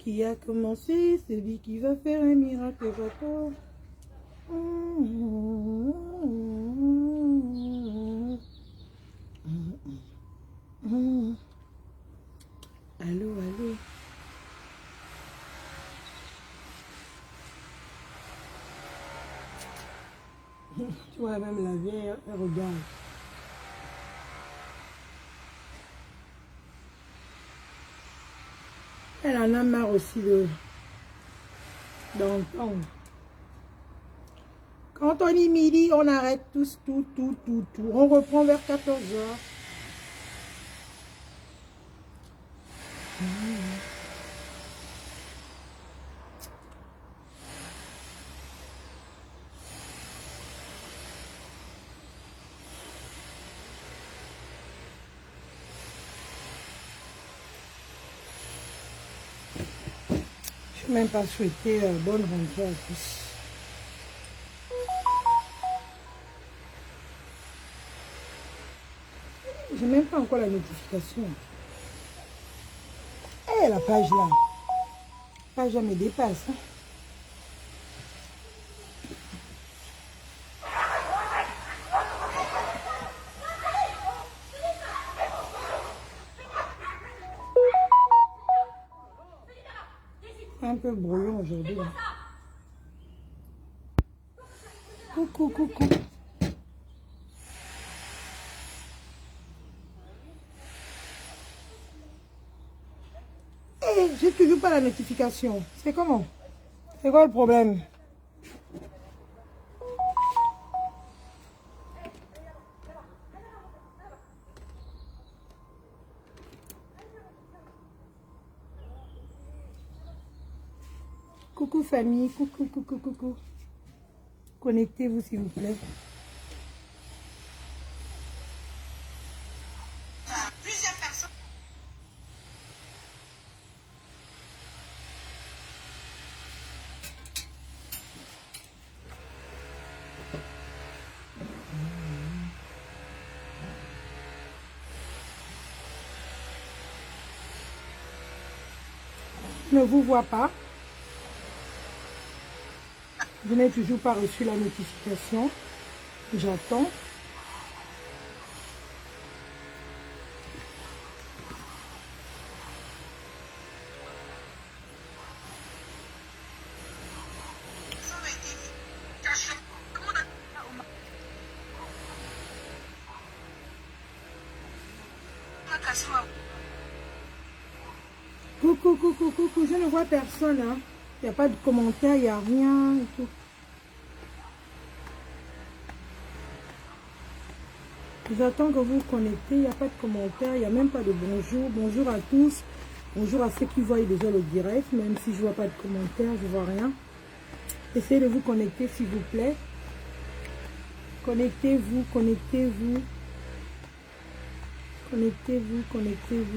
qui a commencé, celui qui va faire un miracle, papa. Allô, allô. Tu vois, même la vieille, elle regarde. Elle en a marre aussi d'entendre. Quand on dit midi, on arrête tous, tout. On reprend vers 14 heures. Je n'ai même pas souhaité bonne rentrée à tous. Je n'ai même pas encore la notification. Eh, la page là. La page, me dépasse. Hein. Un peu brouillon aujourd'hui. Coucou. Eh, j'ai toujours pas la notification. C'est comment? C'est quoi le problème? Coucou famille, coucou. Connectez-vous s'il vous plaît. Plusieurs personnes. Je ne vous vois pas. Je n'ai toujours pas reçu la notification. J'attends. Coucou, je ne vois personne. Hein. Il n'y a pas de commentaire, il n'y a rien et tout. J'attends que vous vous connectez, il n'y a pas de commentaire, il n'y a même pas de bonjour. Bonjour à tous. Bonjour à ceux qui voient déjà le direct, même si je ne vois pas de commentaire, je ne vois rien. Essayez de vous connecter s'il vous plaît. Connectez-vous. Connectez-vous.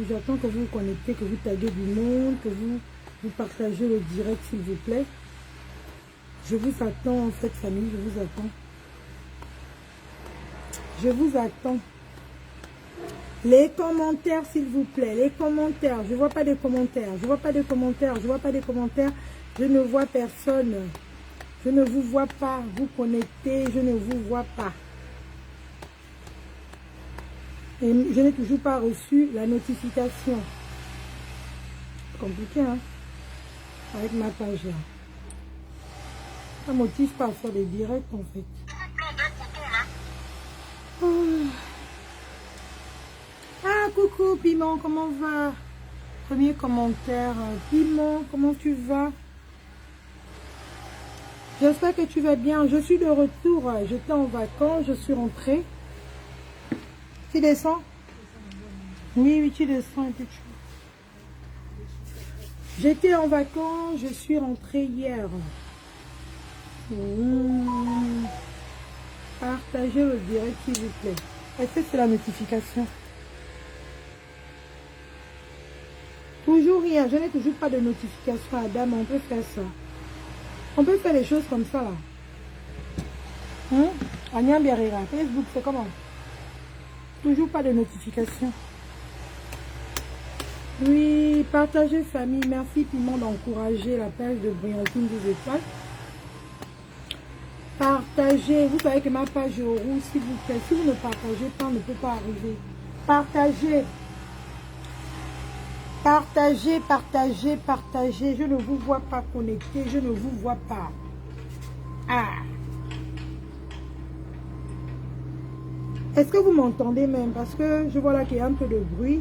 J'attends que vous vous connectez, que vous taguez du monde, que vous partagez le direct s'il vous plaît. Je vous attends en fait famille, je vous attends. Les commentaires s'il vous plaît, les commentaires. Je ne vois pas de commentaires, je ne vois personne. Je ne vous vois pas, vous connectez, je ne vous vois pas. Et je n'ai toujours pas reçu la notification. Compliqué, hein? Avec ma page là. Ça ne motive pas à faire des directs en fait. Ah, coucou Piment, comment va? Premier commentaire. Piment, comment tu vas? J'espère que tu vas bien. Je suis de retour. J'étais en vacances, je suis rentrée. Tu descends? Oui, tu descends et puis tu... J'étais en vacances, je suis rentrée hier. Partagez le direct s'il vous plaît. Est-ce que c'est la notification? Toujours rien, je n'ai toujours pas de notification à dame, on peut faire ça. On peut faire les choses comme ça là. Anya Berera, Facebook, c'est comment? Toujours pas de notification. Oui, partagez famille. Merci Piment d'encourager la page de Brillantine des étoiles. Partagez. Vous savez que ma page est au rouge, s'il vous plaît. Si vous ne partagez pas, on ne peut pas arriver. Partagez. Partagez, partagez, partagez. Je ne vous vois pas connecté. Je ne vous vois pas. Ah. Est-ce que vous m'entendez même? Parce que je vois là qu'il y a un peu de bruit.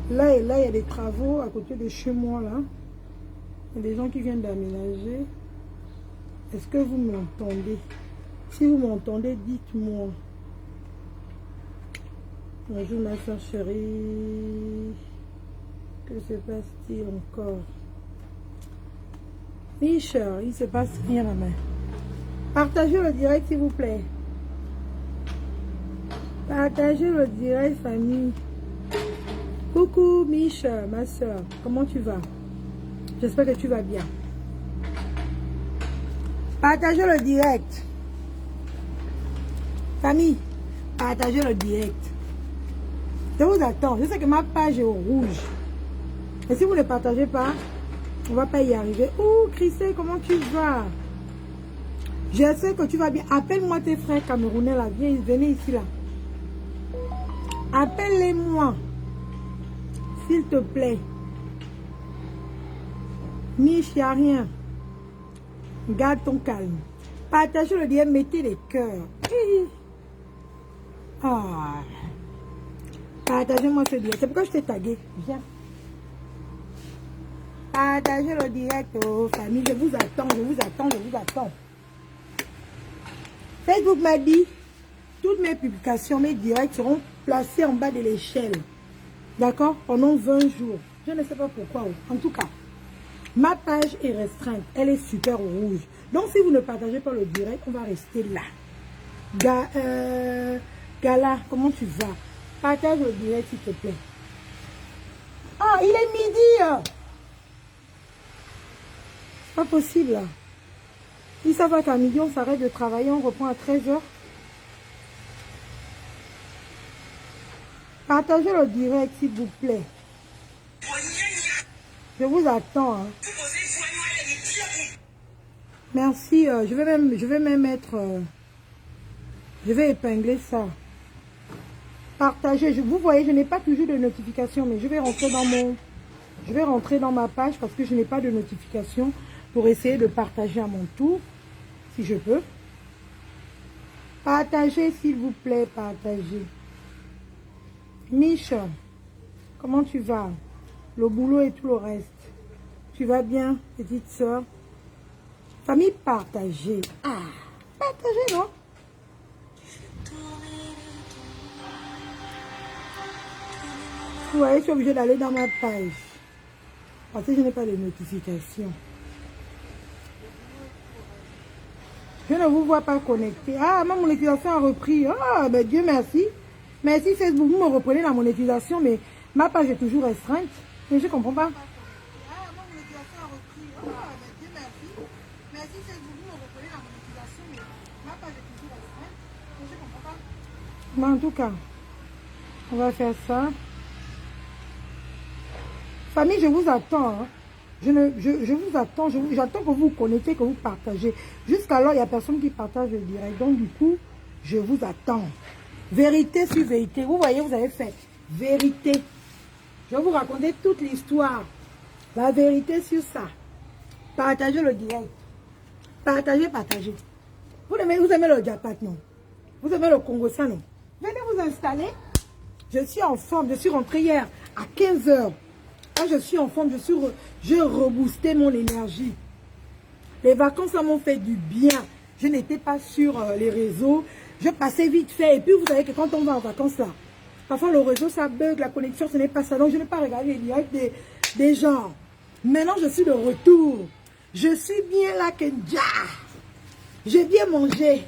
Là et là, il y a des travaux à côté de chez moi, là. Il y a des gens qui viennent d'aménager. Est-ce que vous m'entendez? Si vous m'entendez, dites-moi. Bonjour ma soeur chérie. Que se passe-t-il encore? Michel, il se passe rien la main. Partagez le direct s'il vous plaît. Partagez le direct famille. Coucou Michel, ma soeur, comment tu vas? J'espère que tu vas bien. Partagez le direct. Famille, partagez le direct. Je vous attends. Je sais que ma page est au rouge. Et si vous ne partagez pas, on ne va pas y arriver. Oh, Christelle, comment tu vas? Je sais que tu vas bien. Appelle-moi tes frères camerounais là. Viens, venez ici là. Appelle-les-moi. S'il te plaît. Mich, il n'y a rien. Garde ton calme. Partagez le direct, mettez les cœurs. Ah. Partagez-moi ce direct. C'est pourquoi je t'ai tagué. Viens. Partagez le direct, oh, famille. Je vous attends, je vous attends, je vous attends. Facebook m'a dit, toutes mes publications, mes directs seront placés en bas de l'échelle. D'accord? Pendant 20 jours. Je ne sais pas pourquoi. En tout cas, ma page est restreinte. Elle est super rouge. Donc, si vous ne partagez pas le direct, on va rester là. Gala, comment tu vas? Partage le direct, s'il te plaît. Ah, il est midi. C'est pas possible, là. Si ça va qu'à midi, on s'arrête de travailler, on reprend à 13h. Partagez le direct, s'il vous plaît. Je vous attends. Hein. Merci. Je vais même mettre... je vais épingler ça. Partagez. Vous voyez, je n'ai pas toujours de notification, mais je vais rentrer dans mon... Je vais rentrer dans ma page parce que je n'ai pas de notification pour essayer de partager à mon tour, si je peux. Partagez, s'il vous plaît, partagez. Micha, comment tu vas? Le boulot et tout le reste. Tu vas bien, petite soeur? Famille, partagez. Ah, partagez, non? Vous voyez, je suis obligée d'aller dans ma page. Parce que je n'ai pas de notification. Je ne vous vois pas connecté. Ah, ma monétisation a repris. Ah, ben Dieu merci. Merci Facebook, vous me reprenez la monétisation, mais ma page est toujours restreinte. Mais je ne comprends pas. Ah, ma monétisation a repris. Ah, ben Dieu merci. Merci Facebook, vous me reprenez la monétisation, mais ma page est toujours restreinte. Mais je ne comprends pas. Mais en tout cas, on va faire ça. Famille, je vous attends. Hein. Je vous attends. J'attends que vous vous connectez, que vous partagez. Jusqu'alors, il n'y a personne qui partage le direct. Donc, du coup, je vous attends. Vérité sur vérité. Vous voyez, vous avez fait vérité. Je vais vous raconter toute l'histoire. La vérité sur ça. Partagez le direct. Partagez, partagez. Vous aimez le Japat, non? Vous aimez le Congo, ça, non? Venez vous installer. Je suis en forme. Je suis rentrée hier à 15 h. Là, je suis en forme. J'ai reboosté mon énergie. Les vacances, ça m'ont fait du bien. Je n'étais pas sur les réseaux. Je passais vite fait. Et puis, vous savez que quand on va en vacances, là, parfois le réseau, ça bug, la connexion, ce n'est pas ça. Donc, je n'ai pas regardé les directs des gens. Maintenant, je suis de retour. Je suis bien là, Kenja. J'ai bien mangé.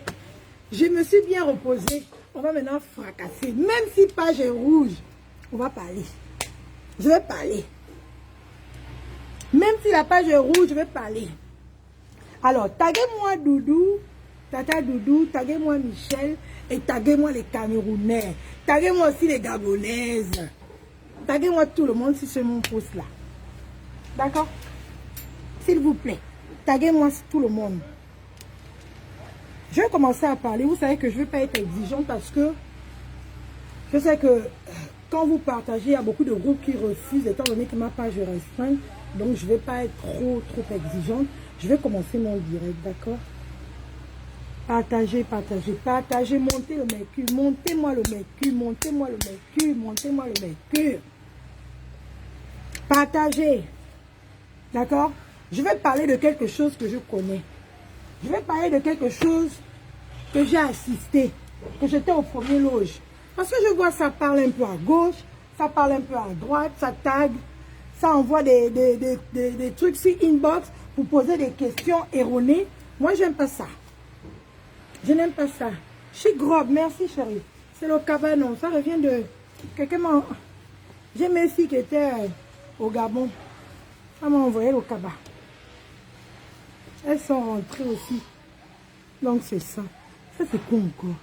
Je me suis bien reposée. On va maintenant fracasser. Même si page est rouge, on va parler. Je vais parler. Même si la page est rouge, je vais parler. Alors, taguez-moi Doudou, Tata Doudou, taguez-moi Michel et taguez-moi les Camerounais. Taguez-moi aussi les Gabonaises. taguez-moi tout le monde si c'est mon post là. D'accord? S'il vous plaît, taguez-moi tout le monde. Je vais commencer à parler. Vous savez que je ne vais pas être exigeante parce que je sais que quand vous partagez, il y a beaucoup de groupes qui refusent, étant donné que ma page est restreinte. Donc, je ne vais pas être trop exigeante. Je vais commencer mon direct, d'accord? Partagez, partagez, partagez. Montez le mercure. Montez-moi le mercure. Montez-moi le mercure. Montez-moi le mercure. Partagez. D'accord? Je vais parler de quelque chose que je connais. Je vais parler de quelque chose que j'ai assisté. Que j'étais au premier loge. Parce que je vois ça parle un peu à gauche. Ça parle un peu à droite. Ça tag. Ça envoie des trucs sur inbox pour poser des questions erronées. Moi, j'aime pas ça. Je n'aime pas ça. Je suis grobe. Merci, chérie. C'est le cabanon. Ça revient de... Quelqu'un m'a... J'ai mes filles qui étaient au Gabon. Ça m'a envoyé au cabas. Elles sont rentrées aussi. Donc, c'est ça. Ça, c'est quoi encore?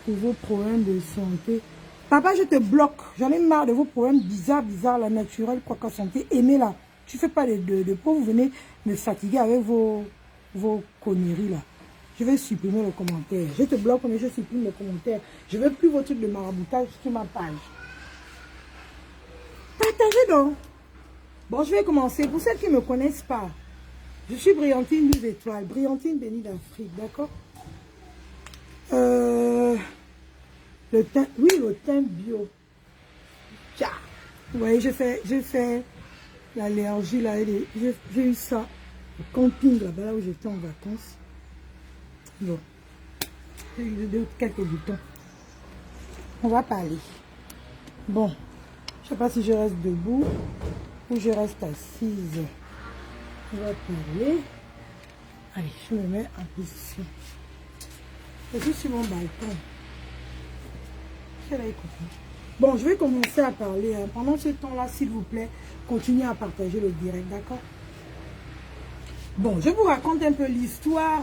Pour vos problèmes de santé. Papa, je te bloque. J'en ai marre de vos problèmes bizarres, la naturelle, quoi qu'à santé. Aimez là. Tu fais pas de pauvres, vous venez me fatiguer avec vos conneries là. Je vais supprimer le commentaire. Je te bloque, mais je supprime le commentaire. Je veux plus vos trucs de maraboutage sur ma page. Partagez donc. Bon, je vais commencer. Pour celles qui ne me connaissent pas, je suis Brillantine 12 étoiles. Brillantine bénie d'Afrique, d'accord? Le teint, oui, le teint bio. Tcha. Vous voyez, j'ai fait l'allergie là. J'ai eu ça au camping là-bas, là où j'étais en vacances. Bon. J'ai eu quelques boutons. On va parler. Bon. Je ne sais pas si je reste debout ou je reste assise. On va parler. Allez, je me mets en position. Je suis sur mon balcon. Bon, je vais commencer à parler. Hein. Pendant ce temps-là, s'il vous plaît, continuez à partager le direct, d'accord? Bon, je vous raconte un peu l'histoire.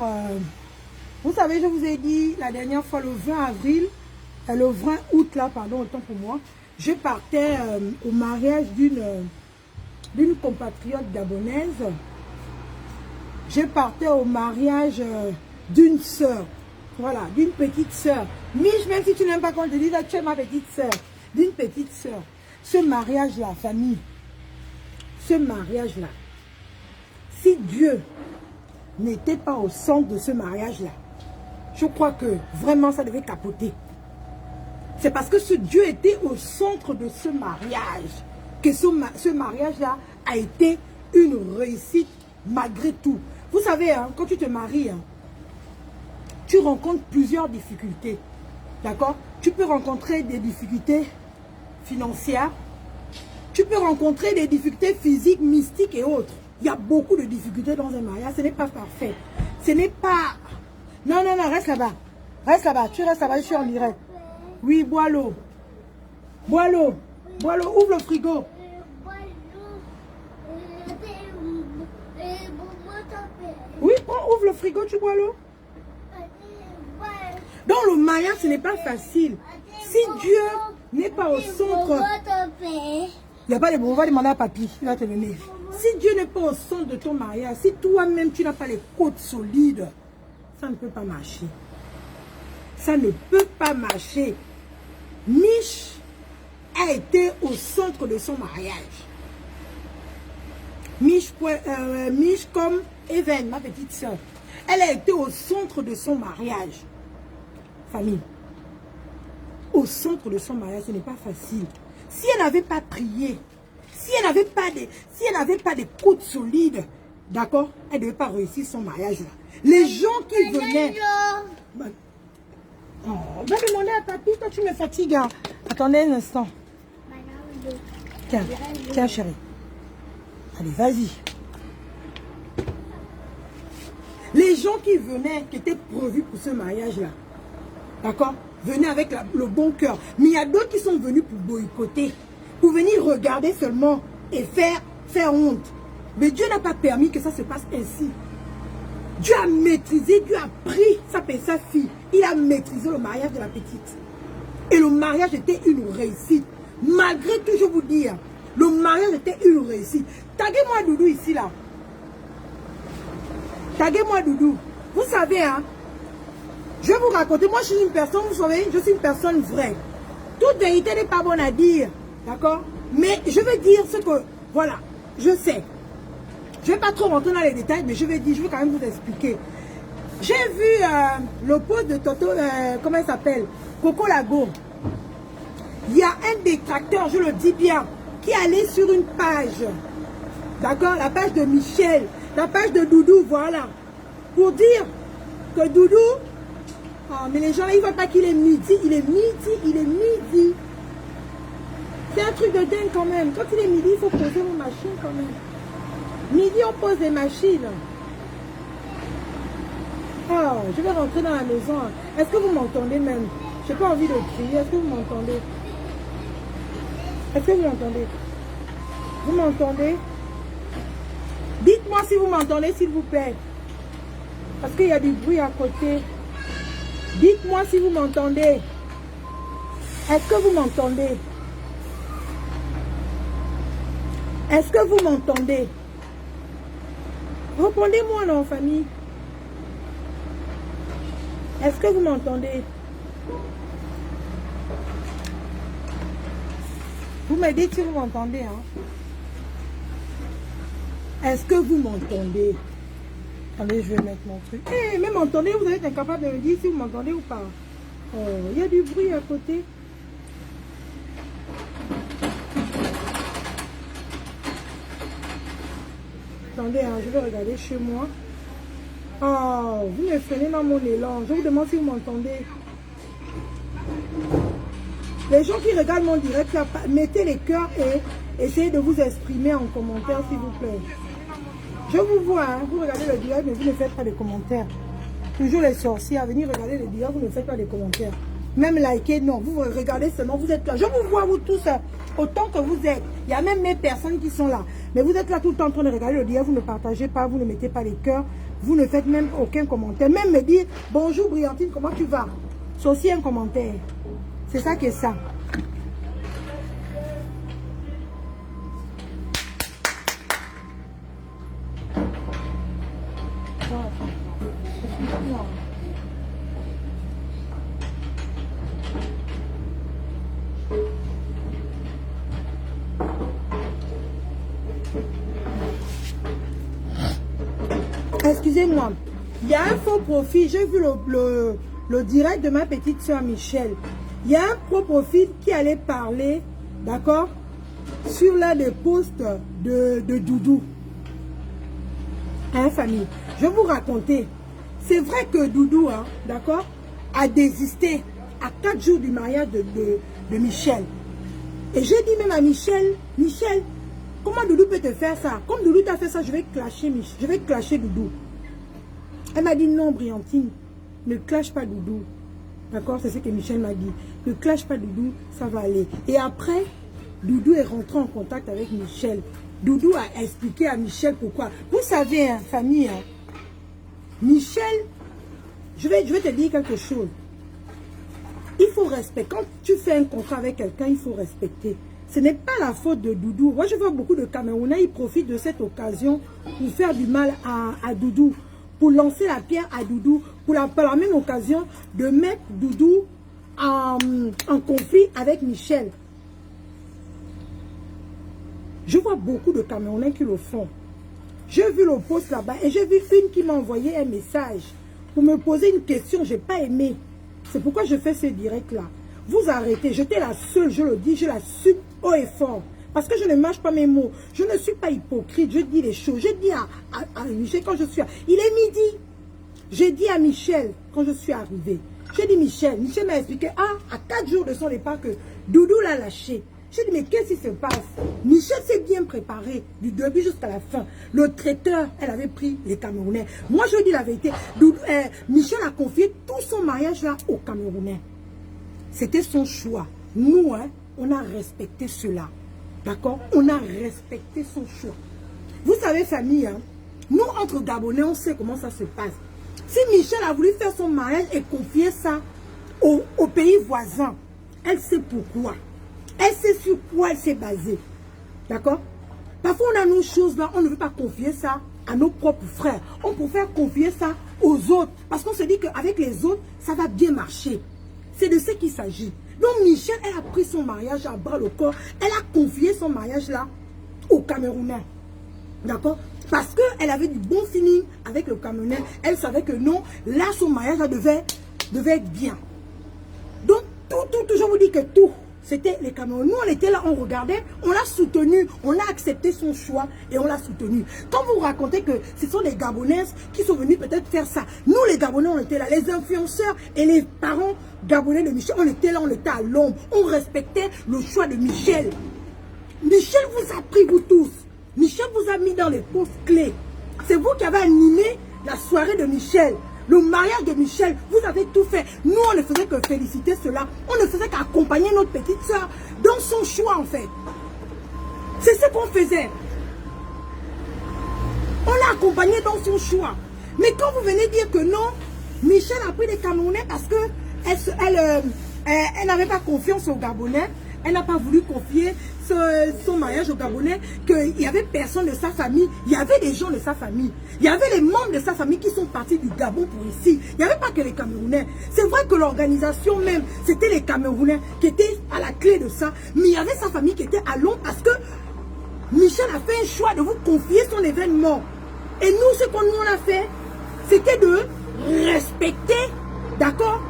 Vous savez, je vous ai dit la dernière fois, le 20 avril, le 20 août, là, pardon, autant pour moi, je partais au mariage d'une compatriote gabonaise. Je partais au mariage d'une sœur. Voilà, d'une petite sœur. Mich, même si tu n'aimes pas quand je te dis là, tu es ma petite sœur. D'une petite sœur. Ce mariage-là, famille, ce mariage-là, si Dieu n'était pas au centre de ce mariage-là, je crois que vraiment ça devait capoter. C'est parce que ce Dieu était au centre de ce mariage que ce mariage-là a été une réussite malgré tout. Vous savez, hein, quand tu te maries, hein, tu rencontres plusieurs difficultés. D'accord? Tu peux rencontrer des difficultés financières. Tu peux rencontrer des difficultés physiques, mystiques et autres. Il y a beaucoup de difficultés dans un mariage. Ce n'est pas parfait. Ce n'est pas... Non, non, non, reste là-bas. Reste là-bas. Tu restes là-bas, je suis en direct. Oui, bois l'eau. Bois l'eau. Bois l'eau. Ouvre le frigo. Oui, ouvre le frigo, tu bois l'eau. Dans le mariage, ce n'est pas facile. Si Dieu n'est pas au centre... Il n'y a pas de bon, on va demander à papy, il va te donner. Si Dieu n'est pas au centre de ton mariage, si toi-même tu n'as pas les côtes solides, ça ne peut pas marcher. Ça ne peut pas marcher. Mich a été au centre de son mariage. Mich comme Even, ma petite soeur, elle a été au centre de son mariage. Famille, au centre de son mariage, ce n'est pas facile. Si elle n'avait pas prié, si elle n'avait pas des côtes solides, d'accord, elle ne devait pas réussir son mariage là. Les gens qui venaient... Oh, va demander à papy, toi tu me fatigues. Hein. Attendez un instant. Tiens, tiens chérie. Allez, vas-y. Les gens qui venaient, qui étaient prévus pour ce mariage-là, d'accord, venaient avec le bon cœur. Mais il y a d'autres qui sont venus pour boycotter, pour venir regarder seulement et faire honte. Mais Dieu n'a pas permis que ça se passe ainsi. Dieu a maîtrisé, Dieu a pris sa fille. Il a maîtrisé le mariage de la petite. Et le mariage était une réussite. Malgré tout, je vous dis, le mariage était une réussite. Taguez-moi Doudou ici, là. Taguez-moi Doudou. Vous savez, hein, je vais vous raconter. Moi, je suis une personne, vous savez, je suis une personne vraie. Toute vérité n'est pas bonne à dire. D'accord? Mais je vais dire ce que, voilà, je sais. Je ne vais pas trop rentrer dans les détails, mais je vais quand même vous expliquer. J'ai vu le post de Toto, comment il s'appelle? Coco Lago. Il y a un détracteur, je le dis bien, qui allait sur une page. D'accord? La page de Michel, la page de Doudou, voilà. Pour dire que Doudou, oh, mais les gens là, ils ne voient pas qu'il est midi. Il est midi. C'est un truc de dingue quand même. Quand il est midi, il faut poser vos machines quand même. Midi, on pose des machines. Oh, je vais rentrer dans la maison. Est-ce que vous m'entendez même? Je n'ai pas envie de crier. Est-ce que vous m'entendez? Est-ce que vous m'entendez? Vous m'entendez? Dites-moi si vous m'entendez, s'il vous plaît. Parce qu'il y a du bruit à côté. Dites-moi si vous m'entendez. Est-ce que vous m'entendez? Est-ce que vous m'entendez? Répondez-moi, non, famille. Est-ce que vous m'entendez? Vous me dites si vous m'entendez, hein? Est-ce que vous m'entendez? Attendez, je vais mettre mon truc. Eh, même m'entendez, vous êtes incapable de me dire si vous m'entendez ou pas. Oh, il y a du bruit à côté. Attendez, hein, je vais regarder chez moi. Oh, vous me freinez dans mon élan. Je vous demande si vous m'entendez. Les gens qui regardent mon direct, là, mettez les cœurs et essayez de vous exprimer en commentaire, s'il vous plaît. Je vous vois, hein, vous regardez le direct, mais vous ne faites pas de commentaires. Toujours les sorciers à venir regarder le direct, vous ne faites pas de commentaires. Même liker, non. Vous regardez seulement, vous êtes là. Je vous vois, vous tous, autant que vous êtes. Il y a même mes personnes qui sont là. Mais vous êtes là tout le temps en train de regarder le direct, vous ne partagez pas, vous ne mettez pas les cœurs, vous ne faites même aucun commentaire. Même me dire, bonjour Briantine, comment tu vas? C'est aussi un commentaire. C'est ça qui est ça. Excusez-moi, il y a un faux profil. J'ai vu le direct de ma petite soeur Michel. Il y a un faux profil qui allait parler, d'accord, sur l'un des posts de Doudou. Hein, famille, je vais vous raconter. C'est vrai que Doudou, hein, d'accord, a désisté à 4 jours du mariage de Michel. Et j'ai dit même à Michel, Michel, comment Doudou peut te faire ça? Comme Doudou t'a fait ça, je vais clasher Doudou. Elle m'a dit non, Briantine, ne clash pas Doudou. D'accord, c'est ce que Michel m'a dit. Ne clash pas Doudou, ça va aller. Et après, Doudou est rentré en contact avec Michel. Doudou a expliqué à Michel pourquoi. Vous savez, hein, famille, hein, Michel, je vais te dire quelque chose. Il faut respecter. Quand tu fais un contrat avec quelqu'un, il faut respecter. Ce n'est pas la faute de Doudou. Moi, je vois beaucoup de Camerounais, ils profitent de cette occasion pour faire du mal à Doudou, pour lancer la pierre à Doudou, par la même occasion de mettre Doudou en conflit avec Michel. Je vois beaucoup de Camerounais qui le font. J'ai vu le post là-bas et j'ai vu une qui m'a envoyé un message pour me poser une question. Je n'ai pas aimé. C'est pourquoi je fais ce direct-là. Vous arrêtez. J'étais la seule, je le dis, je l'assume haut et fort. Parce que je ne mâche pas mes mots. Je ne suis pas hypocrite. Je dis les choses. Je dis à Michel quand je suis... Il est midi. J'ai dit à Michel quand je suis arrivée. J'ai dit Michel m'a expliqué, à 4 jours de son départ que Doudou l'a lâché. J'ai dit, mais qu'est-ce qui se passe? Michel s'est bien préparé du début jusqu'à la fin. Le traiteur, elle avait pris les Camerounais. Moi, je dis la vérité. Michel a confié tout son mariage là aux Camerounais. C'était son choix. Nous, hein, on a respecté cela. D'accord? On a respecté son choix. Vous savez, famille, hein, nous, entre Gabonais, on sait comment ça se passe. Si Michel a voulu faire son mariage et confier ça au pays voisin, elle sait pourquoi. Elle sait sur quoi elle s'est basée. D'accord? Parfois, on a nos choses là, on ne veut pas confier ça à nos propres frères. On préfère confier ça aux autres. Parce qu'on se dit qu'avec les autres, ça va bien marcher. C'est de ce qu'il s'agit. Donc, Michel, elle a pris son mariage à bras le corps. Elle a confié son mariage là aux Camerounais. D'accord? Parce qu'elle avait du bon feeling avec le Camerounais. Elle savait que non, là, son mariage là, devait être bien. Donc, tout, je vous dis que tout, c'était les Camerounais. Nous, on était là, on regardait, on l'a soutenu, on a accepté son choix et on l'a soutenu. Quand vous racontez que ce sont les Gabonaises qui sont venus peut-être faire ça, nous, les Gabonais, on était là. Les influenceurs et les parents Gabonais de Michel, on était là, on était à l'ombre. On respectait le choix de Michel. Michel vous a pris, vous tous. Michel vous a mis dans les postes clés. C'est vous qui avez animé la soirée de Michel. Le mariage de Michel, vous avez tout fait. Nous, on ne faisait que féliciter cela. On ne faisait qu'accompagner notre petite soeur dans son choix, en fait. C'est ce qu'on faisait. On l'a accompagné dans son choix. Mais quand vous venez dire que non, Michel a pris des Camerounais parce qu'elle n'avait pas confiance aux Gabonais. Elle n'a pas voulu confier son mariage aux Gabonais, qu'il n'y avait personne de sa famille. Il y avait des gens de sa famille. Il y avait les membres de sa famille qui sont partis du Gabon pour ici. Il n'y avait pas que les Camerounais. C'est vrai que l'organisation même, c'était les Camerounais qui étaient à la clé de ça. Mais il y avait sa famille qui était à Londres parce que Michel a fait un choix de vous confier son événement. Et nous, ce qu'on nous a fait, c'était de respecter, d'accord?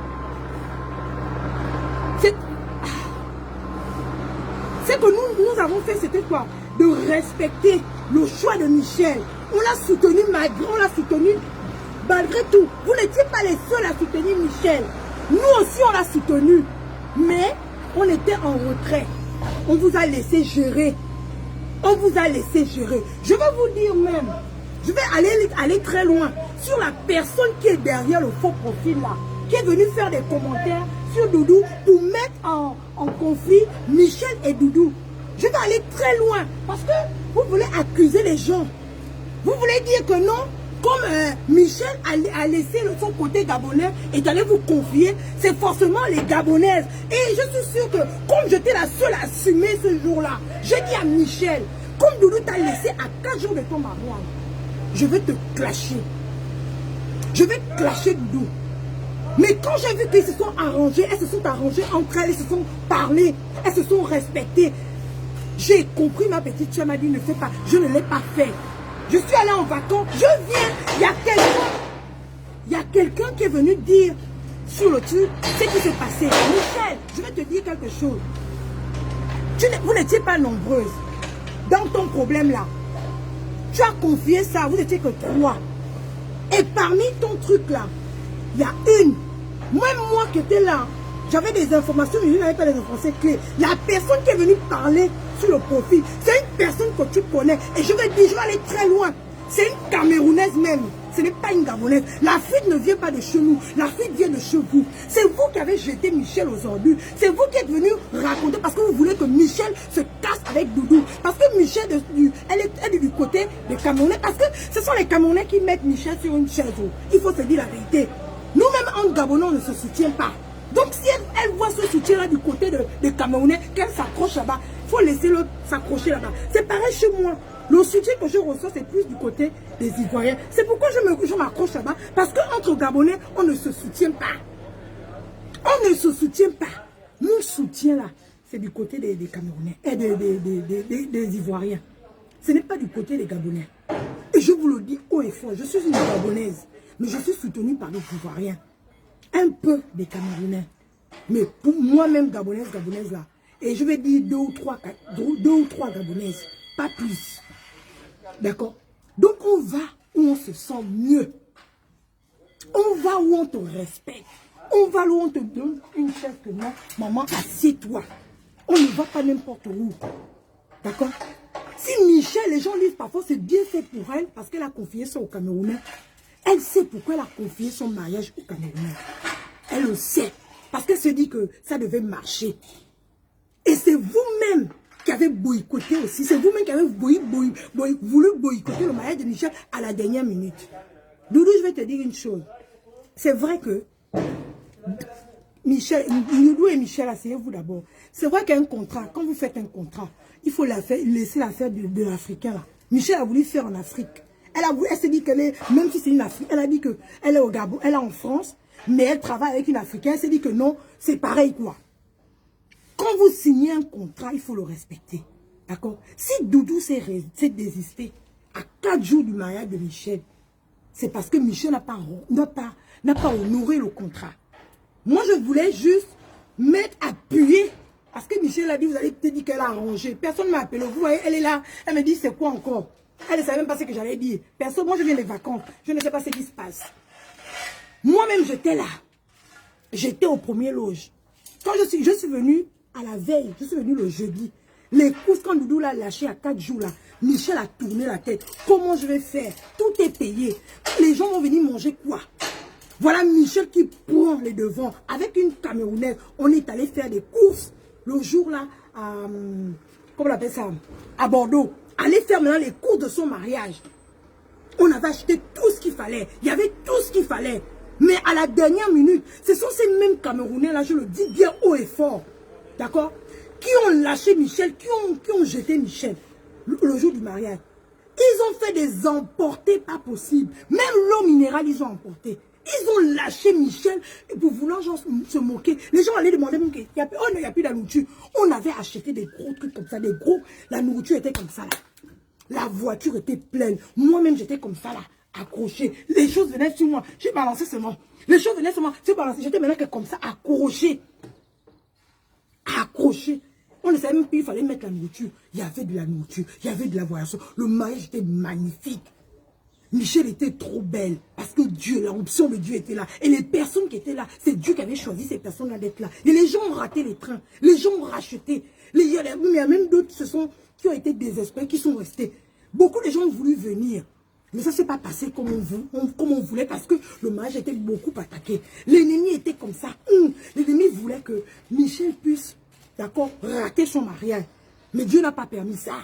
Ce que nous avons fait, c'était quoi? De respecter le choix de Michel. On l'a soutenu malgré tout. Vous n'étiez pas les seuls à soutenir Michel. Nous aussi, on l'a soutenu. Mais on était en retrait. On vous a laissé gérer. On vous a laissé gérer. Je vais vous dire même, je vais aller très loin sur la personne qui est derrière le faux profil là, qui est venue faire des commentaires sur Doudou pour mettre en conflit Michel et Doudou. Je vais aller très loin parce que vous voulez accuser les gens. Vous voulez dire que non, comme Michel a laissé son côté gabonais et d'aller vous confier, c'est forcément les Gabonaises. Et je suis sûre que comme j'étais la seule à assumer ce jour-là, j'ai dit à Michel, comme Doudou t'a laissé à 4 jours de ton mariage, je vais te clasher. Je vais clasher Doudou. Mais quand j'ai vu qu'ils se sont arrangés, elles se sont arrangées entre elles, elles se sont parlées, elles se sont respectées. J'ai compris, ma petite soeur m'a dit, ne fais pas, je ne l'ai pas fait. Je suis allée en vacances, je viens, il y a quelqu'un qui est venu dire sur le truc ce qui s'est passé. Michel, je vais te dire quelque chose. Vous n'étiez pas nombreuses dans ton problème là. Tu as confié ça, vous n'étiez que 3. Et parmi ton truc là, il y a une. Même moi qui étais là, j'avais des informations, mais je n'avais pas les informations clés. La personne qui est venue parler sur le profil, c'est une personne que tu connais. Et je vais dire, je vais aller très loin. C'est une Camerounaise même. Ce n'est pas une Gabonaise. La fuite ne vient pas de chez nous. La fuite vient de chez vous. C'est vous qui avez jeté Michel aujourd'hui. C'est vous qui êtes venu raconter parce que vous voulez que Michel se casse avec Doudou. Parce que Michel, elle est du côté des Camerounais. Parce que ce sont les Camerounais qui mettent Michel sur une chaise. Il faut se dire la vérité. Nous-mêmes, en Gabonais, on ne se soutient pas. Donc, si elle voit ce soutien-là du côté des Camerounais, qu'elle s'accroche là-bas, il faut laisser l'autre s'accrocher là-bas. C'est pareil chez moi. Le soutien que je reçois, c'est plus du côté des Ivoiriens. C'est pourquoi je m'accroche là-bas. Parce qu'entre Gabonais, on ne se soutient pas. On ne se soutient pas. Mon soutien là, c'est du côté des Camerounais et des Ivoiriens. Ce n'est pas du côté des Gabonais. Et je vous le dis haut et fort, je suis une Gabonaise, mais je suis soutenue par les Ivoiriens. Un peu des Camerounais. Mais pour moi-même, Gabonaise là. Et je vais dire 2 ou 3 Gabonaises. Pas plus. D'accord? Donc on va où on se sent mieux. On va où on te respecte. On va où on te donne une chaise que non, maman, assieds-toi. On ne va pas n'importe où. D'accord? Si Michel, les gens disent parfois c'est bien fait pour elle parce qu'elle a confié ça aux Camerounais. Elle sait pourquoi elle a confié son mariage aux Camerounais. Elle le sait. Parce qu'elle se dit que ça devait marcher. Et c'est vous-même qui avez boycotté aussi. C'est vous-même qui avez voulu boycotter le mariage de Michel à la dernière minute. Doudou, je vais te dire une chose. C'est vrai que Michel, Doudou et Michel, asseyez-vous d'abord. C'est vrai qu'un contrat, quand vous faites un contrat, il faut laisser la faire de l'Africain là. Michel a voulu faire en Afrique. Elle s'est dit qu'elle est, même si c'est une Africaine, elle a dit qu'elle est au Gabon, elle est en France, mais elle travaille avec une Africaine. Elle s'est dit que non, c'est pareil quoi. Quand vous signez un contrat, il faut le respecter. D'accord? Si Doudou s'est désisté à 4 jours du mariage de Michel, c'est parce que Michel n'a pas honoré le contrat. Moi, je voulais juste mettre appuyé. Parce que Michel a dit, vous allez peut-être dire qu'elle a arrangé. Personne ne m'a appelé. Vous voyez, elle est là. Elle me dit, c'est quoi encore? Elle ne savait même pas ce que j'allais dire. Personne, moi, je viens des vacances. Je ne sais pas ce qui se passe. Moi-même, j'étais là. J'étais au premier loge. Quand je suis venue à la veille, je suis venue le jeudi. Les courses, quand Doudou l'a lâché à 4 jours là, Michel a tourné la tête. Comment je vais faire? Tout est payé. Les gens vont venir manger quoi? Voilà Michel qui prend les devants. Avec une Camerounaise, on est allé faire des courses le jour là, comment on appelle ça? À Bordeaux. Aller faire maintenant les courses de son mariage. On avait acheté tout ce qu'il fallait. Il y avait tout ce qu'il fallait. Mais à la dernière minute, ce sont ces mêmes Camerounais là, je le dis bien haut et fort. D'accord? Qui ont lâché Michel, qui ont jeté Michel le jour du mariage. Ils ont fait des emportés pas possibles. Même l'eau minérale, ils ont emporté. Ils ont lâché Michel pour vouloir genre, se moquer. Les gens allaient demander, il n'y a plus de nourriture. On avait acheté des gros trucs comme ça, des gros. La nourriture était comme ça là. La voiture était pleine. Moi-même, j'étais comme ça là, accroché. Les choses venaient sur moi. J'ai balancé seulement. Les choses venaient sur moi. J'étais maintenant que comme ça, accroché. Accroché. On ne savait même plus, il fallait mettre la nourriture. Il y avait de la nourriture, il y avait de la voiture. Le mariage était magnifique. Michel était trop belle parce que Dieu, l'option de Dieu était là. Et les personnes qui étaient là, c'est Dieu qui avait choisi ces personnes-là d'être là. Et les gens ont raté les trains. Les gens ont racheté. Il y a même d'autres qui ont été désespérés, qui sont restés. Beaucoup de gens ont voulu venir. Mais ça ne s'est pas passé comme on voulait parce que le mariage était beaucoup attaqué. L'ennemi était comme ça. L'ennemi voulait que Michel puisse, d'accord, rater son mariage. Mais Dieu n'a pas permis ça.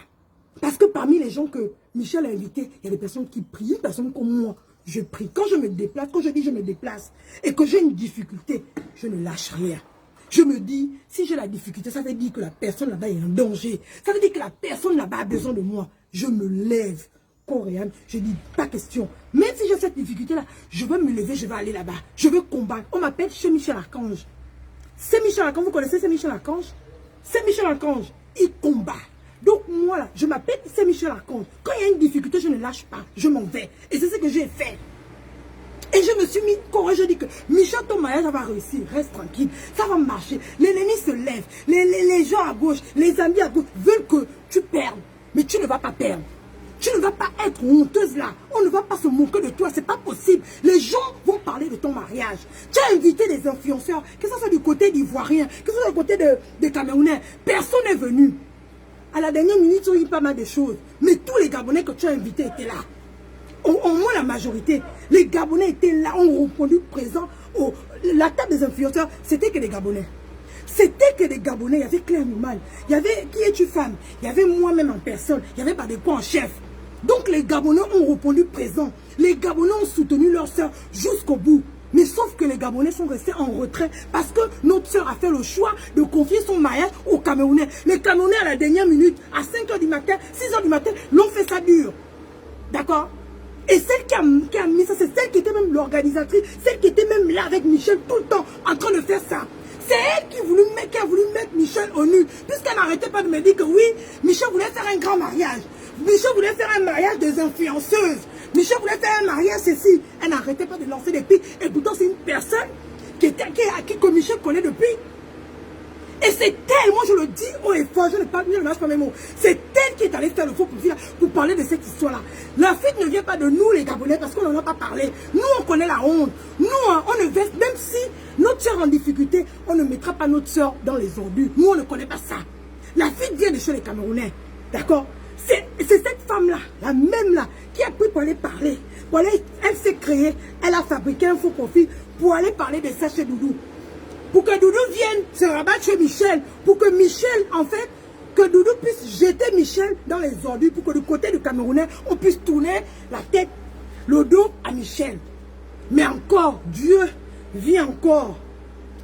Parce que parmi les gens que Michel a invités, il y a des personnes qui prient. Une personne comme moi, je prie. Quand je me déplace, quand je dis je me déplace et que j'ai une difficulté, je ne lâche rien. Je me dis, si j'ai la difficulté, ça veut dire que la personne là-bas est en danger. Ça veut dire que la personne là-bas a besoin de moi. Je me lève. Coréenne, je dis pas question. Même si j'ai cette difficulté-là, je vais me lever, je vais aller là-bas. Je vais combattre. On m'appelle chez Michel Archange. C'est Michel Archange, vous connaissez c'est Michel Archange? C'est Michel Archange. Il combat. Donc moi là, je m'appelle c'est Michel Archange. Quand il y a une difficulté, je ne lâche pas. Je m'en vais. Et c'est ce que j'ai fait. Et je me suis mis courage, je dis que Michel, ton mariage va réussir, reste tranquille, ça va marcher. L'ennemi se lève, les gens à gauche, les amis à gauche veulent que tu perdes. Mais tu ne vas pas perdre. Tu ne vas pas être honteuse là. On ne va pas se moquer de toi. C'est pas possible. Les gens vont parler de ton mariage. Tu as invité des influenceurs, que ce soit du côté d'Ivoiriens, que ce soit du côté des Camerounais. Personne n'est venu. À la dernière minute, ils ont eu pas mal de choses. Mais tous les Gabonais que tu as invités étaient là. Au moins la majorité. Les Gabonais étaient là, ont répondu présent. La table des influenceurs, c'était que des Gabonais. C'était que des Gabonais, il y avait Claire Normal, il y avait Qui es-tu femme, il y avait moi-même en personne, il y avait Badeko en chef. Donc les Gabonais ont répondu présent. Les Gabonais ont soutenu leur soeur jusqu'au bout. Mais sauf que les Gabonais sont restés en retrait parce que notre soeur a fait le choix de confier son mariage aux Camerounais. Les Camerounais à la dernière minute, à 5 h du matin, 6 h du matin, l'ont fait ça dur. D'accord? Et celle qui a mis ça, c'est celle qui était même l'organisatrice, celle qui était même là avec Michel tout le temps en train de faire ça. C'est elle qui a voulu mettre Michel au nu. Puisqu'elle n'arrêtait pas de me dire que oui, Michel voulait faire un grand mariage. Michel voulait faire un mariage des influenceuses. Michel voulait faire un mariage ceci. Elle n'arrêtait pas de lancer des pics. Et pourtant, c'est une personne que Michel connaît depuis. Et c'est elle, moi je le dis haut et fort, je ne lâche pas mes mots. C'est elle qui est allée faire le faux pour parler de cette histoire-là. La fuite ne vient pas de nous les Gabonais parce qu'on n'en a pas parlé. Nous on connaît la honte. Nous on ne verse, même si notre soeur est en difficulté, on ne mettra pas notre soeur dans les ordures. Nous on ne connaît pas ça. La fuite vient de chez les Camerounais. D'accord? C'est cette femme-là, la même là, qui a pris pour aller parler. Elle s'est créée, elle a fabriqué un faux profil pour aller parler de ça chez Doudou. Pour que Doudou vienne se rabattre chez Michel. Pour que Michel, en fait, que Doudou puisse jeter Michel dans les ordures. Pour que du côté du Camerounais, on puisse tourner la tête, le dos à Michel. Mais encore, Dieu vient encore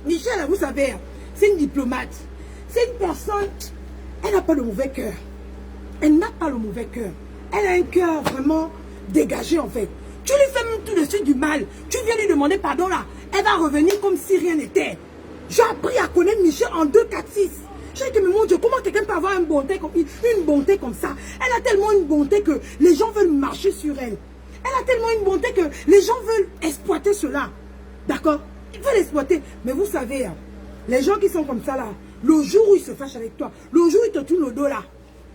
Michel, vous savez, c'est une diplomate. C'est une personne, elle n'a pas de mauvais cœur. Elle n'a pas le mauvais cœur. Elle a un cœur vraiment dégagé en fait. Tu lui fais même tout de suite du mal. Tu viens lui demander pardon là. Elle va revenir comme si rien n'était. J'ai appris à connaître Michel en 2, 4, 6. J'ai dit, mais mon Dieu, comment quelqu'un peut avoir une bonté comme ça? Elle a tellement une bonté que les gens veulent marcher sur elle. Elle a tellement une bonté que les gens veulent exploiter cela. D'accord? Ils veulent exploiter. Mais vous savez, les gens qui sont comme ça là, le jour où ils se fâchent avec toi, le jour où ils te tournent le dos là,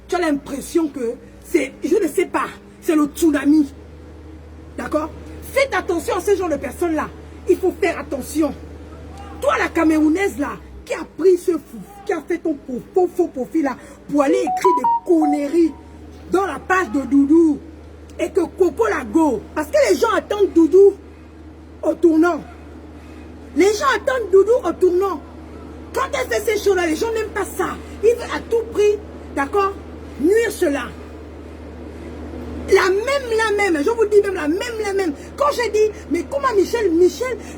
tu as l'impression que c'est, je ne sais pas, c'est le tsunami. D'accord? Faites attention à ce genre de personnes-là. Il faut faire attention. Toi, la Camerounaise là, qui a pris ce fou, qui a fait ton faux profil là, pour aller écrire des conneries dans la page de Doudou, et que Coco la go, parce que les gens attendent Doudou au tournant. Les gens attendent Doudou au tournant. Quand elle fait ces choses-là, les gens n'aiment pas ça. Ils veulent à tout prix, d'accord, nuire cela. La même, je vous dis même la même. Quand j'ai dit, mais comment Michel,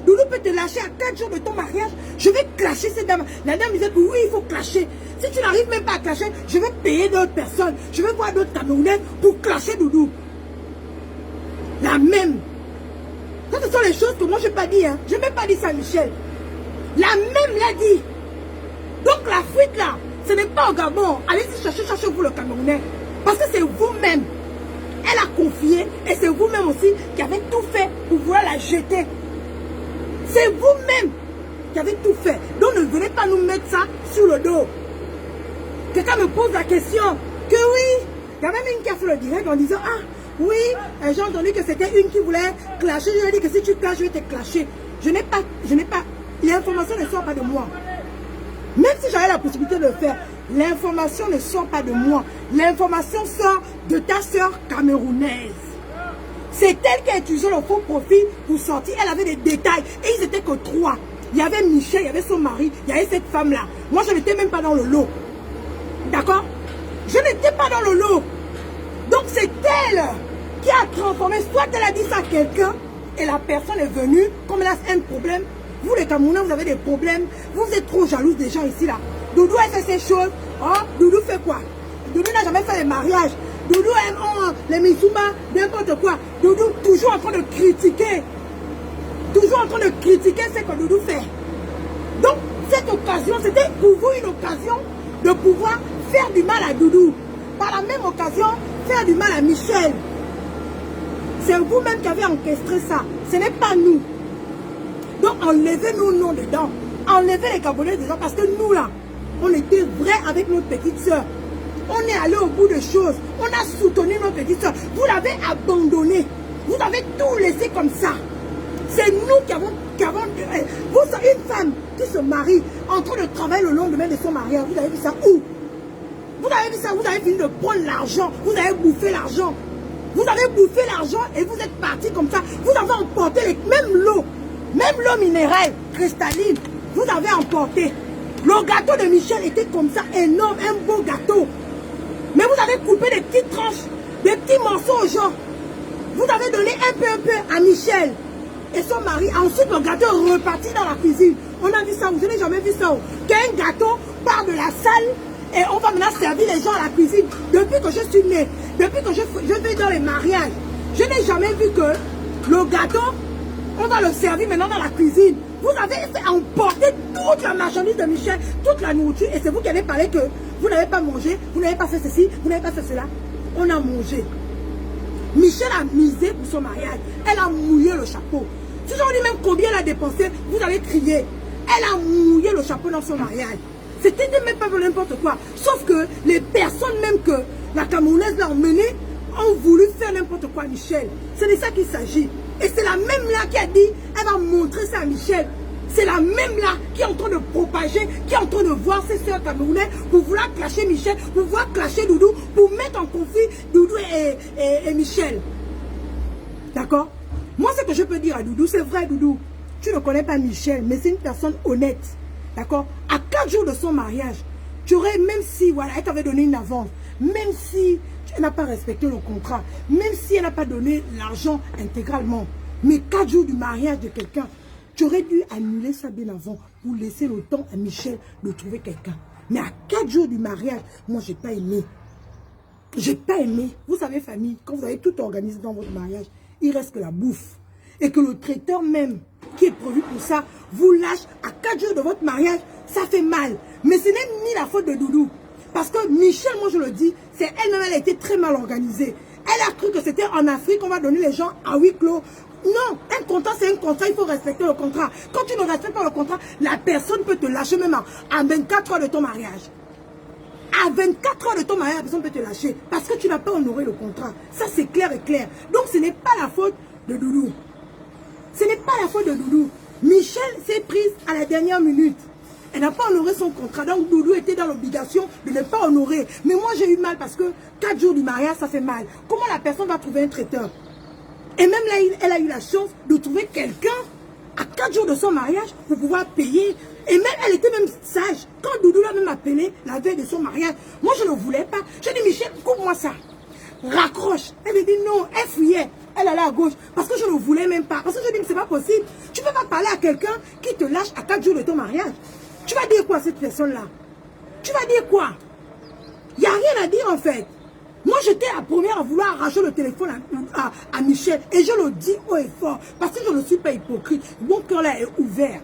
Doudou peut te lâcher à 4 jours de ton mariage, je vais clasher cette dame. La dame disait, oui, il faut clasher. Si tu n'arrives même pas à clasher, je vais payer d'autres personnes. Je vais voir d'autres Camerounais pour clasher Doudou. La même. Ça, ce sont les choses que moi, je n'ai pas dit. Hein. Je n'ai même pas dit ça à Michel. La même l'a dit. Donc, la fuite là, ce n'est pas au Gabon. Allez-y chercher vous le Camerounais. Parce que c'est vous-même. Elle a confié et c'est vous-même aussi qui avez tout fait pour vouloir la jeter. C'est vous-même qui avez tout fait. Donc ne venez pas nous mettre ça sur le dos. Quelqu'un me pose la question que oui, il y a même une qui a fait le direct en disant ah oui, j'ai entendu que c'était une qui voulait clasher. Je lui ai dit que si tu clashes, je vais te clasher. Je n'ai pas, l'information ne sort pas de moi. Même si j'avais la possibilité de le faire, l'information ne sort pas de moi. L'information sort de ta sœur camerounaise. C'est elle qui a utilisé le faux profil pour sortir. Elle avait des détails. Et ils n'étaient que 3. Il y avait Michel, il y avait son mari, il y avait cette femme-là. Moi, je n'étais même pas dans le lot. D'accord? Je n'étais pas dans le lot. Donc, c'est elle qui a transformé. Soit elle a dit ça à quelqu'un et la personne est venue, comme elle a un problème. Vous, les Camerounais, vous avez des problèmes. Vous êtes trop jaloux des gens ici, là. Doudou, elle fait ces choses. Oh, Doudou fait quoi? Doudou n'a jamais fait les mariages. Doudou aime les Missouma, n'importe quoi. Doudou, toujours en train de critiquer. Toujours en train de critiquer ce que Doudou fait. Donc, cette occasion, c'était pour vous une occasion de pouvoir faire du mal à Doudou. Par la même occasion, faire du mal à Michel. C'est vous-même qui avez encastré ça. Ce n'est pas nous. Donc, enlevez nos noms dedans. Enlevez les Gabonais dedans. Parce que nous, là, on était vrais avec notre petite soeur. On est allé au bout de choses. On a soutenu notre petite soeur. Vous l'avez abandonnée. Vous avez tout laissé comme ça. C'est nous qui avons vous, une femme qui se marie en train de travailler le lendemain de son mariage. Vous avez vu ça où? Vous avez vu ça? Vous avez fini de prendre l'argent. Vous avez bouffé l'argent. Vous avez bouffé l'argent et vous êtes parti comme ça. Vous avez emporté même l'eau minérale, cristalline. Vous avez emporté. Le gâteau de Michel était comme ça, énorme, un beau gâteau. Mais vous avez coupé des petites tranches, des petits morceaux aux gens. Vous avez donné un peu à Michel et son mari. Ensuite, le gâteau est reparti dans la cuisine. On a vu ça, vous n'avez jamais vu ça. Qu'un gâteau part de la salle et on va maintenant servir les gens à la cuisine. Depuis que je suis née, depuis que je vais dans les mariages, je n'ai jamais vu que le gâteau, on va le servir maintenant dans la cuisine. Vous avez fait emporter toute la marchandise de Michel, toute la nourriture, et c'est vous qui avez parlé que vous n'avez pas mangé, vous n'avez pas fait ceci, vous n'avez pas fait cela. On a mangé. Michel a misé pour son mariage. Elle a mouillé le chapeau. Si je vous dis même combien elle a dépensé, vous allez crier. Elle a mouillé le chapeau dans son mariage. C'était même pas n'importe quoi. Sauf que les personnes même que la Camerounaise l'a emmenée ont voulu faire n'importe quoi à Michel. C'est de ça qu'il s'agit. Et c'est la même là qui a dit, elle va montrer ça à Michel. C'est la même là qui est en train de propager, qui est en train de voir ses soeurs camerounais pour vouloir clasher Michel, pour vouloir clasher Doudou, pour mettre en conflit Doudou et Michel. D'accord? Moi, ce que je peux dire à Doudou, c'est vrai, Doudou. Tu ne connais pas Michel, mais c'est une personne honnête. D'accord? À 4 jours de son mariage, tu aurais, même si, voilà, elle t'avait donné une avance, même si elle n'a pas respecté le contrat, même si elle n'a pas donné l'argent intégralement, mais 4 jours du mariage de quelqu'un, tu aurais dû annuler ça bien avant vous laissez le temps à Michel de trouver quelqu'un. Mais à 4 jours du mariage, moi, j'ai pas aimé. J'ai pas aimé. Vous savez, famille, quand vous avez tout organisé dans votre mariage, il reste que la bouffe. Et que le traiteur même, qui est prévu pour ça, vous lâche à 4 jours de votre mariage, ça fait mal. Mais ce n'est ni la faute de Doudou. Parce que Michel, moi je le dis, c'est elle-même, elle a été très mal organisée. Elle a cru que c'était en Afrique qu'on va donner les gens à huis clos. Non, un contrat c'est un contrat, il faut respecter le contrat. Quand tu ne respectes pas le contrat, la personne peut te lâcher même à 24 heures de ton mariage. À 24 heures de ton mariage, la personne peut te lâcher parce que tu n'as pas honoré le contrat. Ça c'est clair et clair. Donc ce n'est pas la faute de Doudou. Ce n'est pas la faute de Doudou. Michel s'est prise à la dernière minute. Elle n'a pas honoré son contrat. Donc Doudou était dans l'obligation de ne pas honorer. Mais moi j'ai eu mal parce que 4 jours du mariage, ça fait mal. Comment la personne va trouver un traiteur? Et même là, elle a eu la chance de trouver quelqu'un à 4 jours de son mariage pour pouvoir payer. Et même, elle était même sage. Quand Doudou l'a même appelé la veille de son mariage, moi je ne voulais pas. J'ai dit, Michel, coupe-moi ça. Raccroche. Elle me dit non, elle fuyait. Elle allait à gauche. Parce que je ne voulais même pas. Parce que je dis, c'est pas possible. Tu ne peux pas parler à quelqu'un qui te lâche à 4 jours de ton mariage. Tu vas dire quoi à cette personne-là? Tu vas dire quoi? Il n'y a rien à dire en fait. Moi, j'étais la première à vouloir arracher le téléphone à Michel. Et je le dis haut et fort. Parce que je ne suis pas hypocrite. Mon cœur là est ouvert.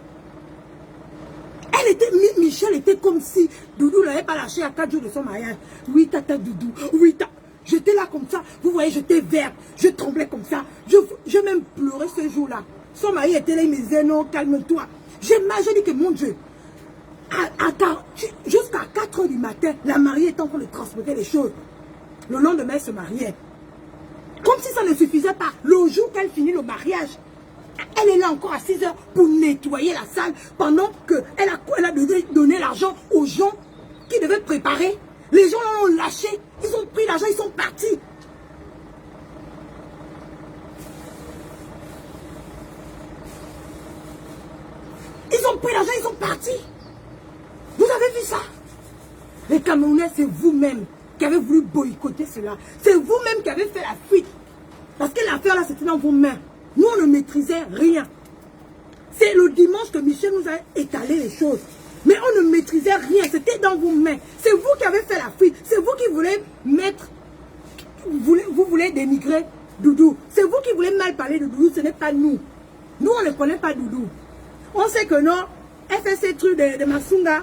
Michel était comme si Doudou ne l'avait pas lâché à 4 jours de son mariage. Oui, tata Doudou. Oui, tata. J'étais là comme ça. Vous voyez, j'étais verte. Je tremblais comme ça. Je même pleurais ce jour-là. Son mari était là, il me disait non, calme-toi. J'ai dit que mon Dieu. Jusqu'à 4 heures du matin, la mariée est en train de transporter les choses. Le lendemain, elle se mariait. Comme si ça ne suffisait pas. Le jour qu'elle finit le mariage, elle est là encore à 6 heures pour nettoyer la salle pendant qu'elle a donné l'argent aux gens qui devaient préparer. Les gens l'ont lâché. Ils ont pris l'argent, ils sont partis. Ils ont pris l'argent, ils sont partis. Vous avez vu ça? Les Camerounais, c'est vous-même qui avez voulu boycotter cela. C'est vous-même qui avez fait la fuite. Parce que l'affaire là, c'était dans vos mains. Nous, on ne maîtrisait rien. C'est le dimanche que Michel nous a étalé les choses. Mais on ne maîtrisait rien. C'était dans vos mains. C'est vous qui avez fait la fuite. C'est vous qui voulez mettre... Vous voulez dénigrer Doudou. C'est vous qui voulez mal parler de Doudou. Ce n'est pas nous. Nous, on ne connaît pas Doudou. On sait que non, elle fait ces trucs de Masunga.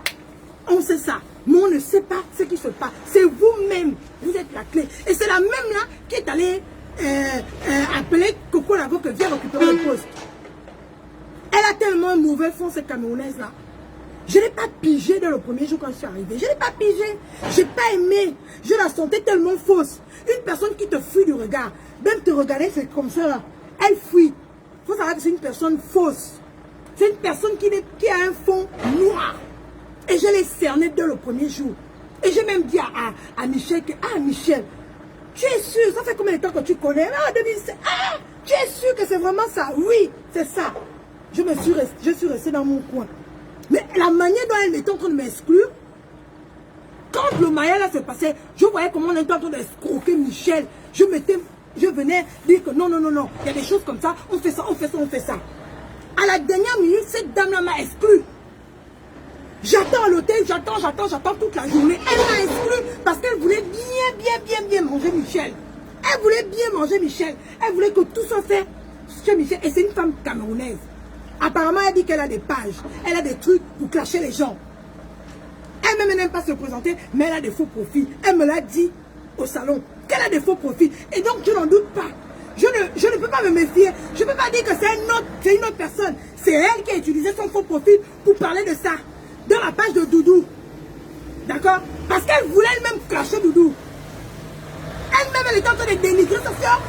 On sait ça. Mais on ne sait pas ce qui se passe. C'est vous-même. Vous êtes la clé. Et c'est la même là qui est allée appeler Coco Lago que vient récupérer le poste. Elle a tellement un mauvais fond, cette Camerounaise là. Je n'ai pas pigé dans le premier jour quand je suis arrivée. Je n'ai pas pigé. Je n'ai pas aimé. Je la sentais tellement fausse. Une personne qui te fuit du regard. Même te regarder, c'est comme ça là. Elle fuit. Il faut savoir que c'est une personne fausse. C'est une personne qui a un fond noir. Et je l'ai cerné dès le premier jour. Et j'ai même dit à Michel que, ah Michel, tu es sûr, ça fait combien de temps que tu connais? Ah, 2007. Ah, tu es sûr que c'est vraiment ça? Oui, c'est ça. Je suis restée dans mon coin. Mais la manière dont elle était en train de m'exclure, quand le mariage là se passait, je voyais comment on était en train d'escroquer Michel. Je venais dire que non, non, non, non, il y a des choses comme ça, on fait ça, on fait ça, on fait ça. À la dernière minute, cette dame-là m'a exclu. J'attends à l'hôtel, j'attends toute la journée. Elle m'a exclu parce qu'elle voulait bien manger Michel. Elle voulait bien manger Michel. Elle voulait que tout soit fait chez Michel. Et c'est une femme camerounaise. Apparemment, elle dit qu'elle a des pages. Elle a des trucs pour clasher les gens. Elle-même n'aime pas se présenter, mais elle a des faux profils. Elle me l'a dit au salon qu'elle a des faux profils. Et donc, je n'en doute pas. Je ne peux pas me méfier. Je ne peux pas dire que c'est une autre personne. C'est elle qui a utilisé son faux profil pour parler de ça. Dans la page de Doudou. D'accord? Parce qu'elle voulait elle-même clasher Doudou. Elle-même, elle était en train de dénigrer sa soeur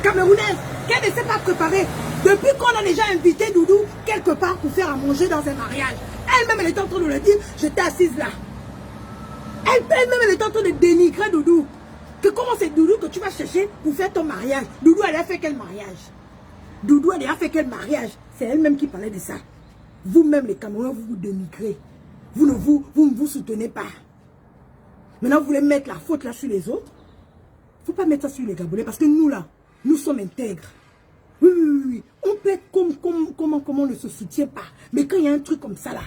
camerounaise. Qu'elle ne s'est pas préparée. Depuis qu'on a déjà invité Doudou quelque part pour faire à manger dans un mariage. Elle-même, elle était en train de le dire. J'étais assise là. Elle-même, elle était en train de dénigrer Doudou. Que comment c'est Doudou que tu vas chercher pour faire ton mariage? Doudou, elle a fait quel mariage? Doudou, elle a fait quel mariage? C'est elle-même qui parlait de ça. Vous-même, les Camerounais, vous vous dénigrez. Vous ne vous soutenez pas. Maintenant, vous voulez mettre la faute là sur les autres. Il ne faut pas mettre ça sur les Gabonais parce que nous, là, nous sommes intègres. Oui. On peut être comme on ne se soutient pas. Mais quand il y a un truc comme ça là,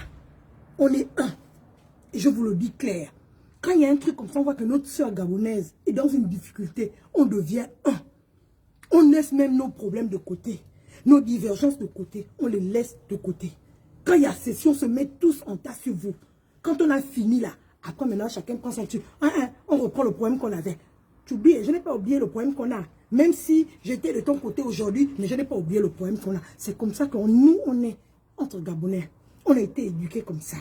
on est un. Et je vous le dis clair. Quand il y a un truc comme ça, on voit que notre sœur gabonaise est dans une difficulté. On devient un. On laisse même nos problèmes de côté. Nos divergences de côté. On les laisse de côté. Quand il y a session, on se met tous en tas sur vous. Quand on a fini là, après maintenant, chacun prend son truc. On reprend le problème qu'on avait. Tu oublies, je n'ai pas oublié le problème qu'on a. Même si j'étais de ton côté aujourd'hui, mais je n'ai pas oublié le problème qu'on a. C'est comme ça que nous, on est entre Gabonais. On a été éduqués comme ça.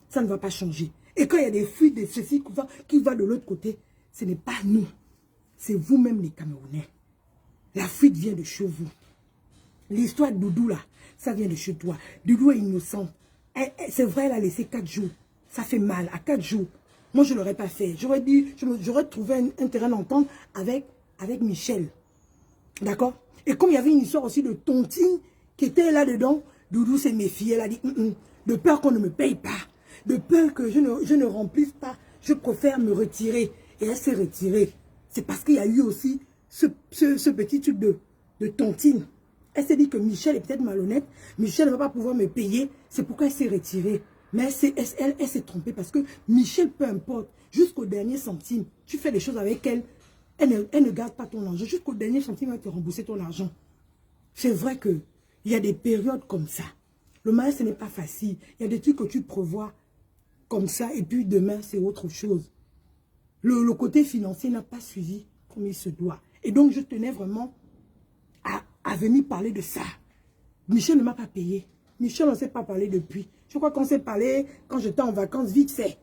Ça ne va pas changer. Et quand il y a des fuites de ceci qui va de l'autre côté, ce n'est pas nous. C'est vous-même les Camerounais. La fuite vient de chez vous. L'histoire de Doudou là, ça vient de chez toi. Doudou est innocent. C'est vrai, elle a laissé 4 jours. Ça fait mal, à 4 jours. Moi, je ne l'aurais pas fait. J'aurais trouvé un terrain d'entente avec Michel. D'accord? Et comme il y avait une histoire aussi de tontine qui était là-dedans, Doudou s'est méfiée. Elle a dit, de peur qu'on ne me paye pas, de peur que je ne remplisse pas, je préfère me retirer. Et elle s'est retirée. C'est parce qu'il y a eu aussi ce petit truc de tontine. Elle s'est dit que Michel est peut-être malhonnête. Michel ne va pas pouvoir me payer. C'est pourquoi elle s'est retirée. Mais elle s'est trompée parce que Michel, peu importe, jusqu'au dernier centime, tu fais des choses avec elle. Elle ne garde pas ton argent. Jusqu'au dernier centime, elle va te rembourser ton argent. C'est vrai qu'il y a des périodes comme ça. Le mariage, ce n'est pas facile. Il y a des trucs que tu prévois comme ça et puis demain, c'est autre chose. Le côté financier n'a pas suivi comme il se doit. Et donc, je tenais vraiment à venir parler de ça. Michel ne m'a pas payé. Michel, on ne s'est pas parlé depuis. Je crois qu'on s'est parlé quand j'étais en vacances, vite fait.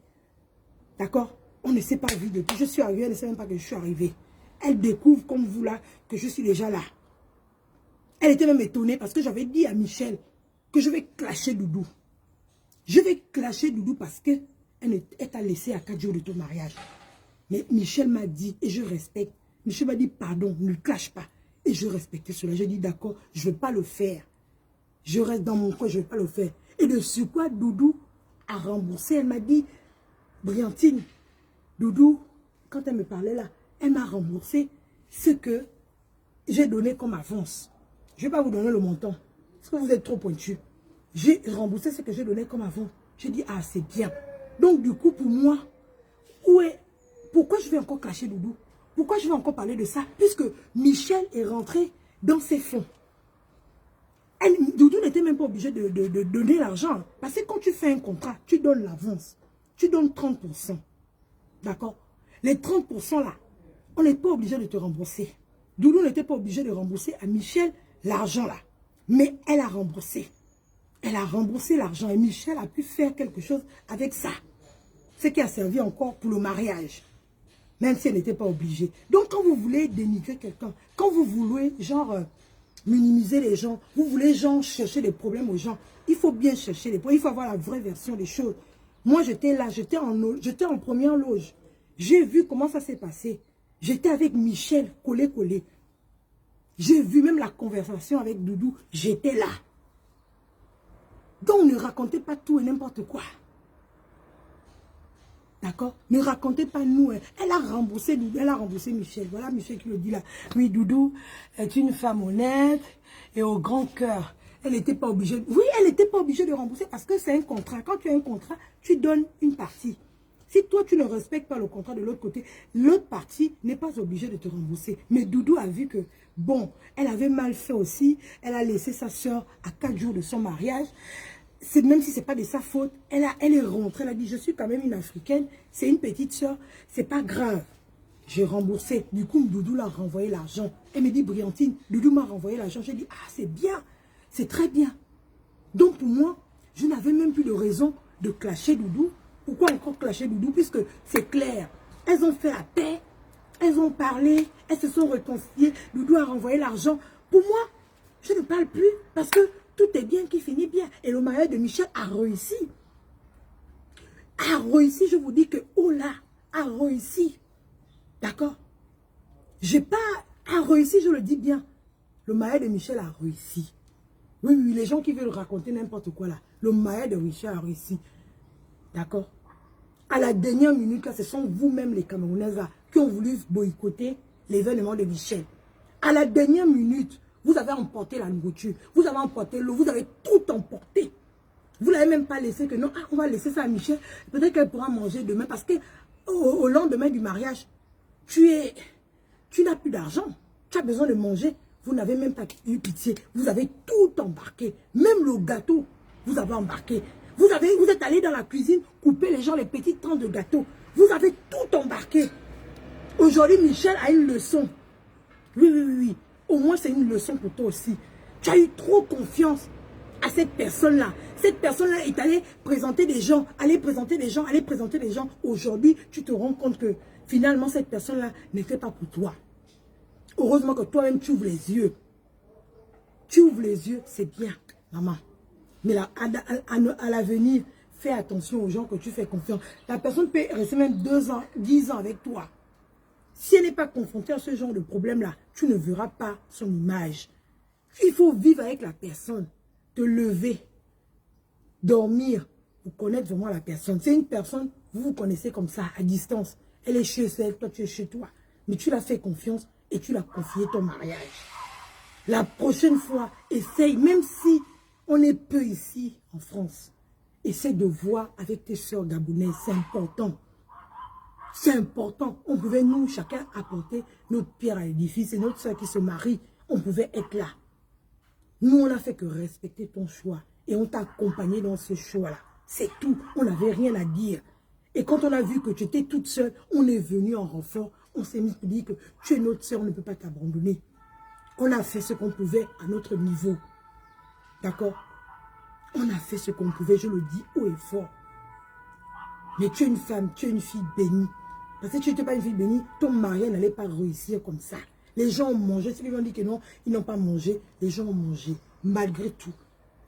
D'accord? On ne s'est pas vu depuis. Je suis arrivée, elle ne sait même pas que je suis arrivée. Elle découvre, comme vous là, que je suis déjà là. Elle était même étonnée parce que j'avais dit à Michel que je vais clasher Doudou. Je vais clasher Doudou parce qu'elle t'a laissé à 4 jours de ton mariage. Mais Michel m'a dit, et je respecte, Michel m'a dit, pardon, ne clash pas. Et je respectais cela. J'ai dit, d'accord, je ne vais pas le faire. Je reste dans mon coin, je ne vais pas le faire. Et de ce quoi, Doudou a remboursé. Elle m'a dit, Briantine, Doudou, quand elle me parlait là, elle m'a remboursé ce que j'ai donné comme avance. Je ne vais pas vous donner le montant, parce que vous êtes trop pointu. J'ai remboursé ce que j'ai donné comme avance. J'ai dit, ah, c'est bien. Donc, du coup, pour moi, pourquoi je vais encore clasher Doudou? Pourquoi je vais encore parler de ça? Puisque Michel est rentré dans ses fonds. Doudou n'était même pas obligé de donner l'argent. Parce que quand tu fais un contrat, tu donnes l'avance. Tu donnes 30%. D'accord? Les 30% là, on n'est pas obligé de te rembourser. Doudou n'était pas obligé de rembourser à Michel l'argent là. Mais elle a remboursé. Elle a remboursé l'argent et Michel a pu faire quelque chose avec ça. Ce qui a servi encore pour le mariage. Même si elle n'était pas obligée. Donc quand vous voulez dénigrer quelqu'un, quand vous voulez genre minimiser les gens, vous voulez genre chercher des problèmes aux gens, il faut bien chercher les problèmes, il faut avoir la vraie version des choses. Moi j'étais là, j'étais en première loge. J'ai vu comment ça s'est passé. J'étais avec Michel, collé. J'ai vu même la conversation avec Doudou, j'étais là. Donc ne racontez pas tout et n'importe quoi. D'accord? Ne racontez pas nous. Elle a remboursé Doudou, elle a remboursé Michel. Voilà Michel qui le dit là. Oui, Doudou est une femme honnête et au grand cœur. Elle n'était pas obligée. Oui, elle n'était pas obligée de rembourser parce que c'est un contrat. Quand tu as un contrat, tu donnes une partie. Si toi, tu ne respectes pas le contrat de l'autre côté, l'autre partie n'est pas obligée de te rembourser. Mais Doudou a vu que, bon, elle avait mal fait aussi. Elle a laissé sa soeur à 4 jours de son mariage. Même si ce n'est pas de sa faute, elle est rentrée, elle a dit, je suis quand même une Africaine, c'est une petite soeur, c'est pas grave. J'ai remboursé. Du coup, Doudou l'a renvoyé l'argent. Elle me dit, Briantine, Doudou m'a renvoyé l'argent. J'ai dit, ah, c'est bien, c'est très bien. Donc, pour moi, je n'avais même plus de raison de clasher Doudou. Pourquoi encore clasher Doudou? Puisque c'est clair. Elles ont fait la paix, elles ont parlé, elles se sont réconciliées. Doudou a renvoyé l'argent. Pour moi, je ne parle plus parce que tout est bien qui finit bien. Et le mariage de Michel a réussi. A réussi, je vous dis que, oh là, a réussi. D'accord? J'ai pas... A réussi, je le dis bien. Le mariage de Michel a réussi. Oui, les gens qui veulent raconter n'importe quoi là. Le mariage de Michel a réussi. D'accord? À la dernière minute, là, ce sont vous-même les Camerounaises là, qui ont voulu boycotter l'événement de Michel. À la dernière minute, vous avez emporté la nourriture, vous avez emporté l'eau, vous avez tout emporté. Vous ne l'avez même pas laissé que non, ah, on va laisser ça à Michel. Peut-être qu'elle pourra manger demain parce que au lendemain du mariage, tu n'as plus d'argent. Tu as besoin de manger. Vous n'avez même pas eu pitié. Vous avez tout embarqué. Même le gâteau, vous avez embarqué. Vous êtes allé dans la cuisine, couper les gens les petites tranches de gâteau. Vous avez tout embarqué. Aujourd'hui, Michel a une leçon. Oui, oui, oui, oui. Au moins, c'est une leçon pour toi aussi. Tu as eu trop confiance à cette personne-là. Cette personne-là est allée présenter des gens, aller présenter des gens, aller présenter des gens. Aujourd'hui, tu te rends compte que finalement, cette personne-là n'était pas pour toi. Heureusement que toi-même, tu ouvres les yeux. Tu ouvres les yeux, c'est bien, maman. Mais là, à l'avenir, fais attention aux gens que tu fais confiance. La personne peut rester même 2 ans, 10 ans avec toi. Si elle n'est pas confrontée à ce genre de problème-là, tu ne verras pas son image. Il faut vivre avec la personne, te lever, dormir, pour connaître vraiment la personne. C'est une personne, vous vous connaissez comme ça, à distance. Elle est chez elle, toi tu es chez toi. Mais tu l'as fait confiance et tu l'as confié ton mariage. La prochaine fois, essaye, même si on est peu ici en France, essaie de voir avec tes soeurs gabonaises, c'est important. C'est important. On pouvait, nous, chacun apporter notre pierre à l'édifice. Et notre soeur qui se marie, on pouvait être là. Nous, on n'a fait que respecter ton choix. Et on t'a accompagné dans ce choix-là. C'est tout. On n'avait rien à dire. Et quand on a vu que tu étais toute seule, on est venu en renfort. On s'est mis à dire que tu es notre soeur, on ne peut pas t'abandonner. On a fait ce qu'on pouvait à notre niveau. D'accord? On a fait ce qu'on pouvait, je le dis haut et fort. Mais tu es une femme, tu es une fille bénie. Parce que tu n'étais pas une fille bénie, ton mariage n'allait pas réussir comme ça. Les gens ont mangé. Si les gens disent que non, ils n'ont pas mangé, les gens ont mangé. Malgré tout.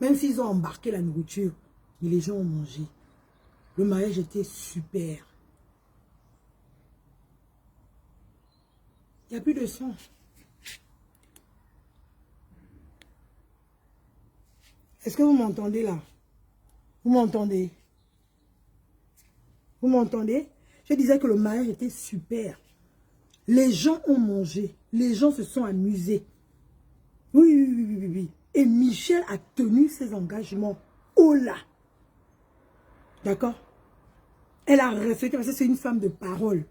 Même s'ils ont embarqué la nourriture, mais les gens ont mangé. Le mariage était super. Il n'y a plus de son. Est-ce que vous m'entendez là? Vous m'entendez? Vous m'entendez? Je disais que le mariage était super. Les gens ont mangé. Les gens se sont amusés. Oui, oui, oui, oui, oui. Et Michel a tenu ses engagements. Oh là! D'accord? Elle a respecté, parce que c'est une femme de parole.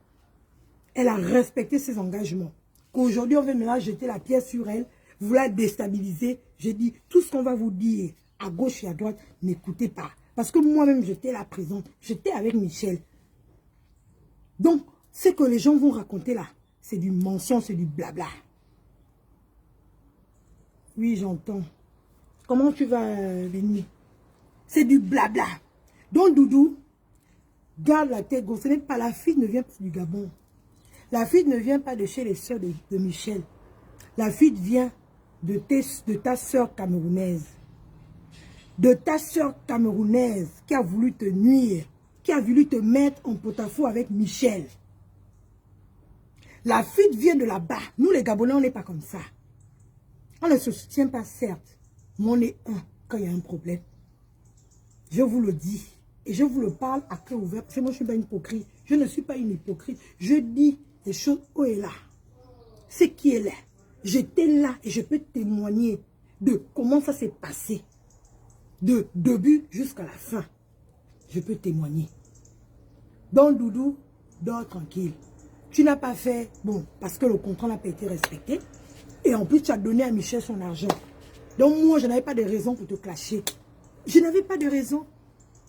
Elle a respecté ses engagements. Qu'aujourd'hui, on veut maintenant jeter la pierre sur elle, vous la déstabiliser. J'ai dit, tout ce qu'on va vous dire, à gauche et à droite, n'écoutez pas. Parce que moi-même, j'étais là présente. J'étais avec Michel. Donc, ce que les gens vont raconter là, c'est du mensonge, c'est du blabla. Oui, j'entends. Comment tu vas, venir? C'est du blabla. Donc, Doudou, garde la tête gauche. Ce n'est pas la fille, ne vient pas du Gabon. La fille ne vient pas de chez les sœurs de Michel. La fille vient de ta sœur camerounaise. De ta sœur camerounaise qui a voulu te nuire, qui a voulu te mettre en porte-à-faux avec Michel. La fuite vient de là-bas. Nous, les Gabonais, on n'est pas comme ça. On ne se soutient pas, certes, mais on est un quand il y a un problème. Je vous le dis. Et je vous le parle à cœur ouvert. Parce que moi, je ne suis pas une hypocrite. Je ne suis pas une hypocrite. Je dis les choses où est là. C'est qui est là. J'étais là et je peux témoigner de comment ça s'est passé. De début jusqu'à la fin. Je peux témoigner. Donc, Doudou, dors tranquille. Tu n'as pas fait, bon, parce que le contrat n'a pas été respecté. Et en plus, tu as donné à Michel son argent. Donc, moi, je n'avais pas de raison pour te clasher. Je n'avais pas de raison.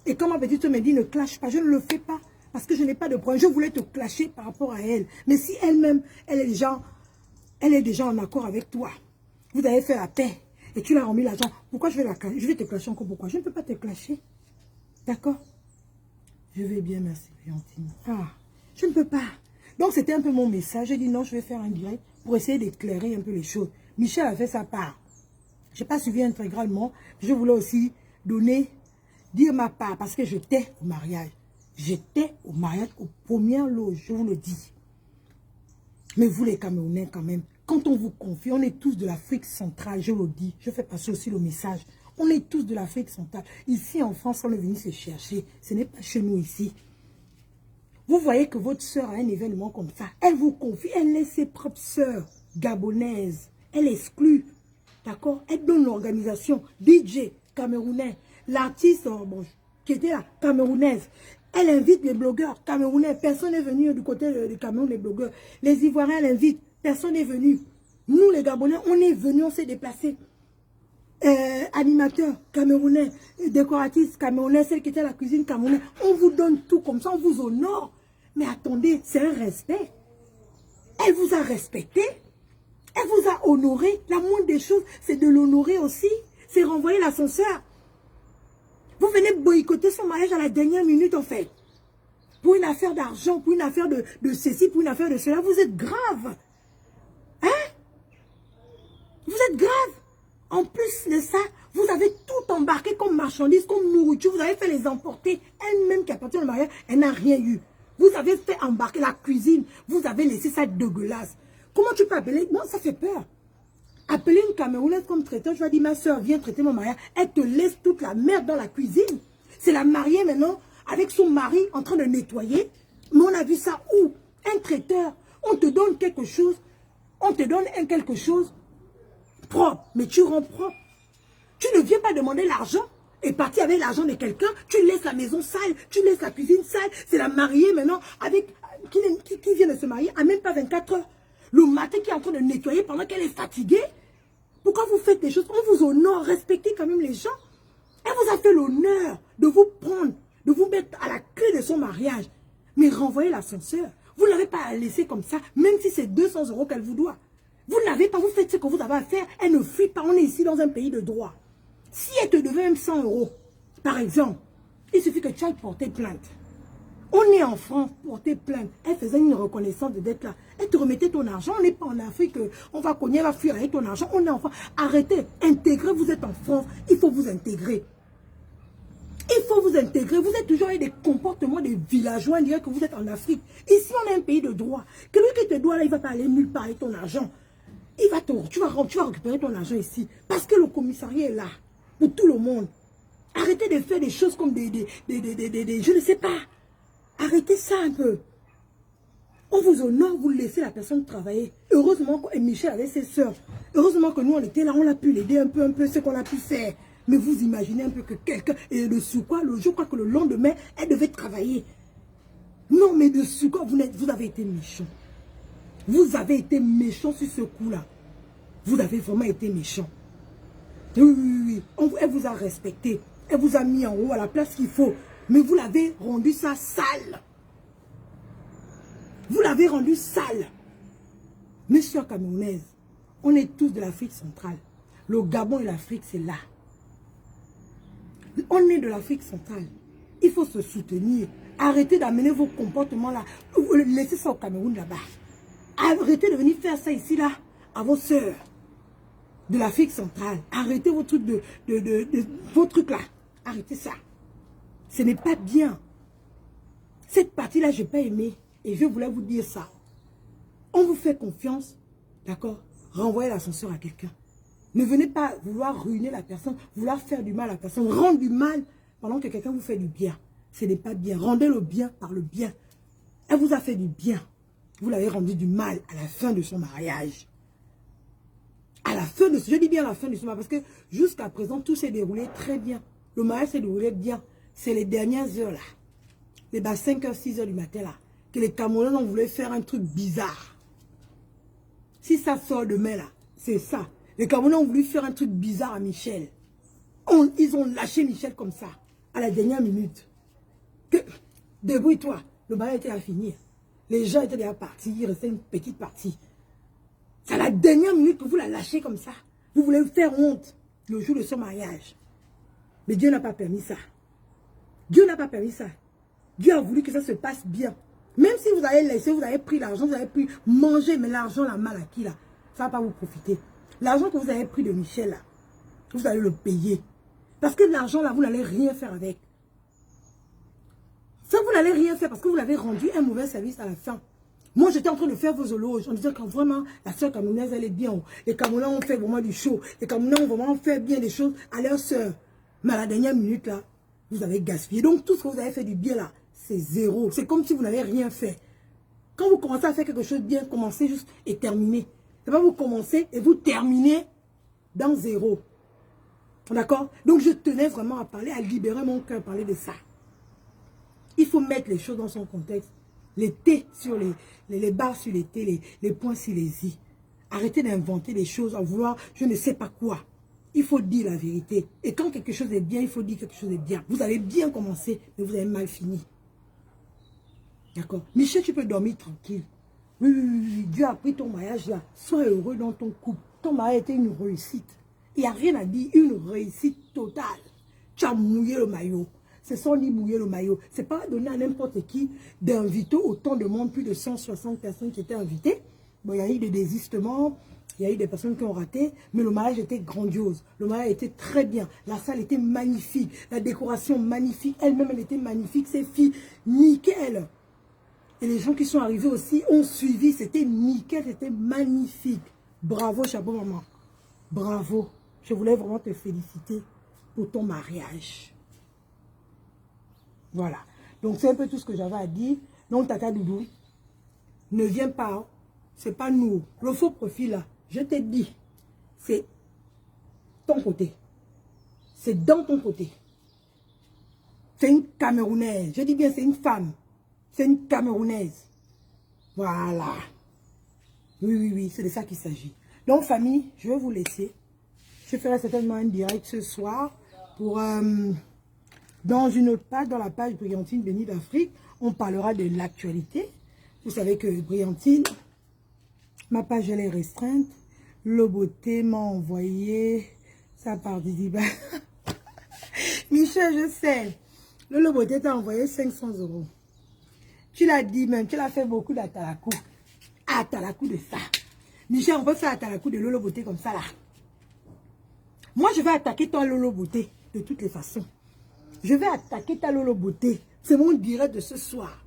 Et comme ma petite me dit, ne clash pas, je ne le fais pas. Parce que je n'ai pas de problème. Je voulais te clasher par rapport à elle. Mais si elle-même, elle est déjà en accord avec toi. Vous avez fait la paix. Et tu l'as remis l'argent. Pourquoi je vais la clasher? Je vais te clasher encore. Pourquoi? Je ne peux pas te clasher. D'accord? Je vais bien, merci, Léontine. Ah, je ne peux pas. Donc, c'était un peu mon message. J'ai dit non, je vais faire un direct pour essayer d'éclairer un peu les choses. Michel a fait sa part. Je n'ai pas suivi intégralement. Je voulais aussi dire ma part parce que j'étais au mariage. J'étais au mariage, aux premières loges, je vous le dis. Mais vous, les Camerounais, quand même, quand on vous confie, on est tous de l'Afrique centrale, je le dis. Je fais passer aussi le message. On est tous de l'Afrique centrale. Ici, en France, on est venu se chercher. Ce n'est pas chez nous ici. Vous voyez que votre soeur a un événement comme ça. Elle vous confie. Elle laisse ses propres soeurs gabonaises. Elle exclut. D'accord? Elle donne l'organisation. DJ camerounais. l'artiste bon, qui était là, camerounaise. Elle invite les blogueurs camerounais. Personne n'est venu du côté du Cameroun, les blogueurs. Les Ivoiriens l'invitent. Personne n'est venu. Nous, les Gabonais, on est venus, on s'est déplacés. Animateurs camerounais, décoratrices camerounais, celles qui étaient à la cuisine camerounaise. On vous donne tout comme ça, on vous honore. Mais attendez, c'est un respect. Elle vous a respecté. Elle vous a honoré. La moindre des choses, c'est de l'honorer aussi. C'est renvoyer l'ascenseur. Vous venez boycotter son mariage à la dernière minute, en fait. Pour une affaire d'argent, pour une affaire de ceci, pour une affaire de cela. Vous êtes grave. Hein? Vous êtes grave. En plus de ça, vous avez tout embarqué comme marchandise, comme nourriture. Vous avez fait les emporter. Elle-même qui a parti au mariage, elle n'a rien eu. Vous avez fait embarquer la cuisine. Vous avez laissé ça dégueulasse. Comment tu peux appeler? Non, ça fait peur. Appeler une Camerounaise comme traiteur, je lui ai dit, ma soeur, viens traiter mon mariage. Elle te laisse toute la merde dans la cuisine. C'est la mariée maintenant, avec son mari en train de nettoyer. Mais on a vu ça où? Un traiteur, on te donne quelque chose, on te donne quelque chose propre, mais tu rends propre. Tu ne viens pas demander l'argent et partir avec l'argent de quelqu'un. Tu laisses la maison sale, tu laisses la cuisine sale. C'est la mariée maintenant, avec qui vient de se marier à même pas 24 heures. Le matin qui est en train de nettoyer pendant qu'elle est fatiguée. Pourquoi vous faites des choses? On vous honore, respectez quand même les gens. Elle vous a fait l'honneur de vous prendre, de vous mettre à la clé de son mariage. Mais renvoyez l'ascenseur. Vous ne l'avez pas laissé comme ça, même si c'est 200 € qu'elle vous doit. Vous ne l'avez pas, vous faites ce que vous avez à faire. Elle ne fuit pas, on est ici dans un pays de droit. Si elle te devait même 100 €, par exemple, il suffit que tu ailles porter plainte. On est en France, porter plainte. Elle faisait une reconnaissance de dette là. Elle te remettait ton argent. On n'est pas en Afrique. On va cogner, elle va fuir avec ton argent. On est en France. Arrêtez. Intégrez. Vous êtes en France. Il faut vous intégrer. Il faut vous intégrer. Vous êtes toujours avec des comportements des villageois. On dirait que vous êtes en Afrique. Ici, on est un pays de droit. Quelqu'un qui te doit là, il ne va pas aller nulle part avec ton argent. Tu vas récupérer ton argent ici. Parce que le commissariat est là. Pour tout le monde. Arrêtez de faire des choses comme je ne sais pas. Arrêtez ça un peu. On vous honore, vous laissez la personne travailler. Heureusement que Michel avait ses soeurs. Heureusement que nous, on était là, on a pu l'aider un peu ce qu'on a pu faire. Mais vous imaginez un peu que quelqu'un, et dessus quoi, je crois que le lendemain, elle devait travailler. Non, mais dessus quoi, vous avez été méchant. Vous avez été méchant sur ce coup-là. Vous avez vraiment été méchant. Oui. Elle vous a respecté. Elle vous a mis en haut à la place qu'il faut. Mais vous l'avez rendu ça sale. Vous l'avez rendu sale. Mes soeurs camerounaises, on est tous de l'Afrique centrale. Le Gabon et l'Afrique, c'est là. On est de l'Afrique centrale. Il faut se soutenir. Arrêtez d'amener vos comportements là. Laissez ça au Cameroun là-bas. Arrêtez de venir faire ça ici là à vos soeurs de l'Afrique centrale. Arrêtez vos trucs vos trucs là. Arrêtez ça. Ce n'est pas bien. Cette partie-là, je n'ai pas aimé. Et je voulais vous dire ça. On vous fait confiance. D'accord? Renvoyez l'ascenseur à quelqu'un. Ne venez pas vouloir ruiner la personne, vouloir faire du mal à la personne. Rendre du mal pendant que quelqu'un vous fait du bien. Ce n'est pas bien. Rendez le bien par le bien. Elle vous a fait du bien. Vous l'avez rendu du mal à la fin de son mariage. À la fin de... Je dis bien à la fin de son mariage parce que jusqu'à présent, tout s'est déroulé très bien. Le mariage s'est déroulé bien. C'est les dernières heures là. Les 5h, 6h du matin là. Que les Camerounais ont voulu faire un truc bizarre. Si ça sort demain là, c'est ça. Les Camerounais ont voulu faire un truc bizarre à Michel. Ils ont lâché Michel comme ça. À la dernière minute. Débrouille-toi. Le mariage était à finir. Les gens étaient déjà partis. Il restait une petite partie. C'est à la dernière minute que vous la lâchez comme ça. Vous voulez faire honte le jour de son mariage. Mais Dieu n'a pas permis ça. Dieu n'a pas permis ça. Dieu a voulu que ça se passe bien. Même si vous avez laissé, vous avez pris l'argent, vous avez pu manger, mais l'argent, la mal acquis là, ça ne va pas vous profiter. L'argent que vous avez pris de Michel là, vous allez le payer. Parce que l'argent là, vous n'allez rien faire avec. Ça, vous n'allez rien faire parce que vous l'avez rendu un mauvais service à la fin. Moi, j'étais en train de faire vos éloges en disant que vraiment, la soeur camerounaise, elle est bien. Les Camerounais ont fait vraiment du show. Les Camerounais ont vraiment fait bien des choses à leur soeur. Mais à la dernière minute, là, vous avez gaspillé. Donc, tout ce que vous avez fait du bien, là, c'est zéro. C'est comme si vous n'avez rien fait. Quand vous commencez à faire quelque chose de bien, commencez juste et terminez. C'est pas vous commencez et vous terminez dans zéro. D'accord? Donc je tenais vraiment à parler, à libérer mon cœur, à parler de ça. Il faut mettre les choses dans son contexte. Les T sur les barres sur les T, les points sur les I. Arrêtez d'inventer des choses, à vouloir je ne sais pas quoi. Il faut dire la vérité. Et quand quelque chose est bien, il faut dire quelque chose est bien. Vous avez bien commencé, mais vous avez mal fini. D'accord? Michel, tu peux dormir tranquille. Oui, oui, oui, oui, Dieu a pris ton mariage là. Sois heureux dans ton couple. Ton mariage était une réussite. Il n'y a rien à dire, une réussite totale. Tu as mouillé le maillot. C'est son lit mouiller le maillot. C'est pas donné à n'importe qui d'inviter autant de monde, plus de 160 personnes qui étaient invitées. Bon, il y a eu des désistements, il y a eu des personnes qui ont raté, mais le mariage était grandiose. Le mariage était très bien. La salle était magnifique. La décoration magnifique. Elle-même, elle était magnifique. Ses filles, nickel. Et les gens qui sont arrivés aussi ont suivi. C'était nickel, c'était magnifique. Bravo, chapeau maman. Bravo. Je voulais vraiment te féliciter pour ton mariage. Voilà. Donc, c'est un peu tout ce que j'avais à dire. Donc, Tata Doudou, ne viens pas. C'est pas nous. Le faux profil, là, je t'ai dit, c'est ton côté. C'est dans ton côté. C'est une Camerounaise. Je dis bien, c'est une femme. C'est une Camerounaise. Voilà. Oui, oui, oui, c'est de ça qu'il s'agit. Donc, famille, je vais vous laisser. Je ferai certainement un direct ce soir pour... dans une autre page, dans la page Brillantine Bénie d'Afrique, on parlera de l'actualité. Vous savez que Brillantine, ma page elle est restreinte. Loboté m'a envoyé ça par Didi. Michel, je sais. Le Loboté t'a envoyé 500 €. Tu l'as dit même, tu l'as fait beaucoup d'atalakou. Atalakou de ça. Michel, on peut faire atalakou de Lolo Beauté comme ça là. Moi, je vais attaquer ton Lolo Beauté de toutes les façons. Je vais attaquer ta Lolo Beauté. C'est mon direct de ce soir.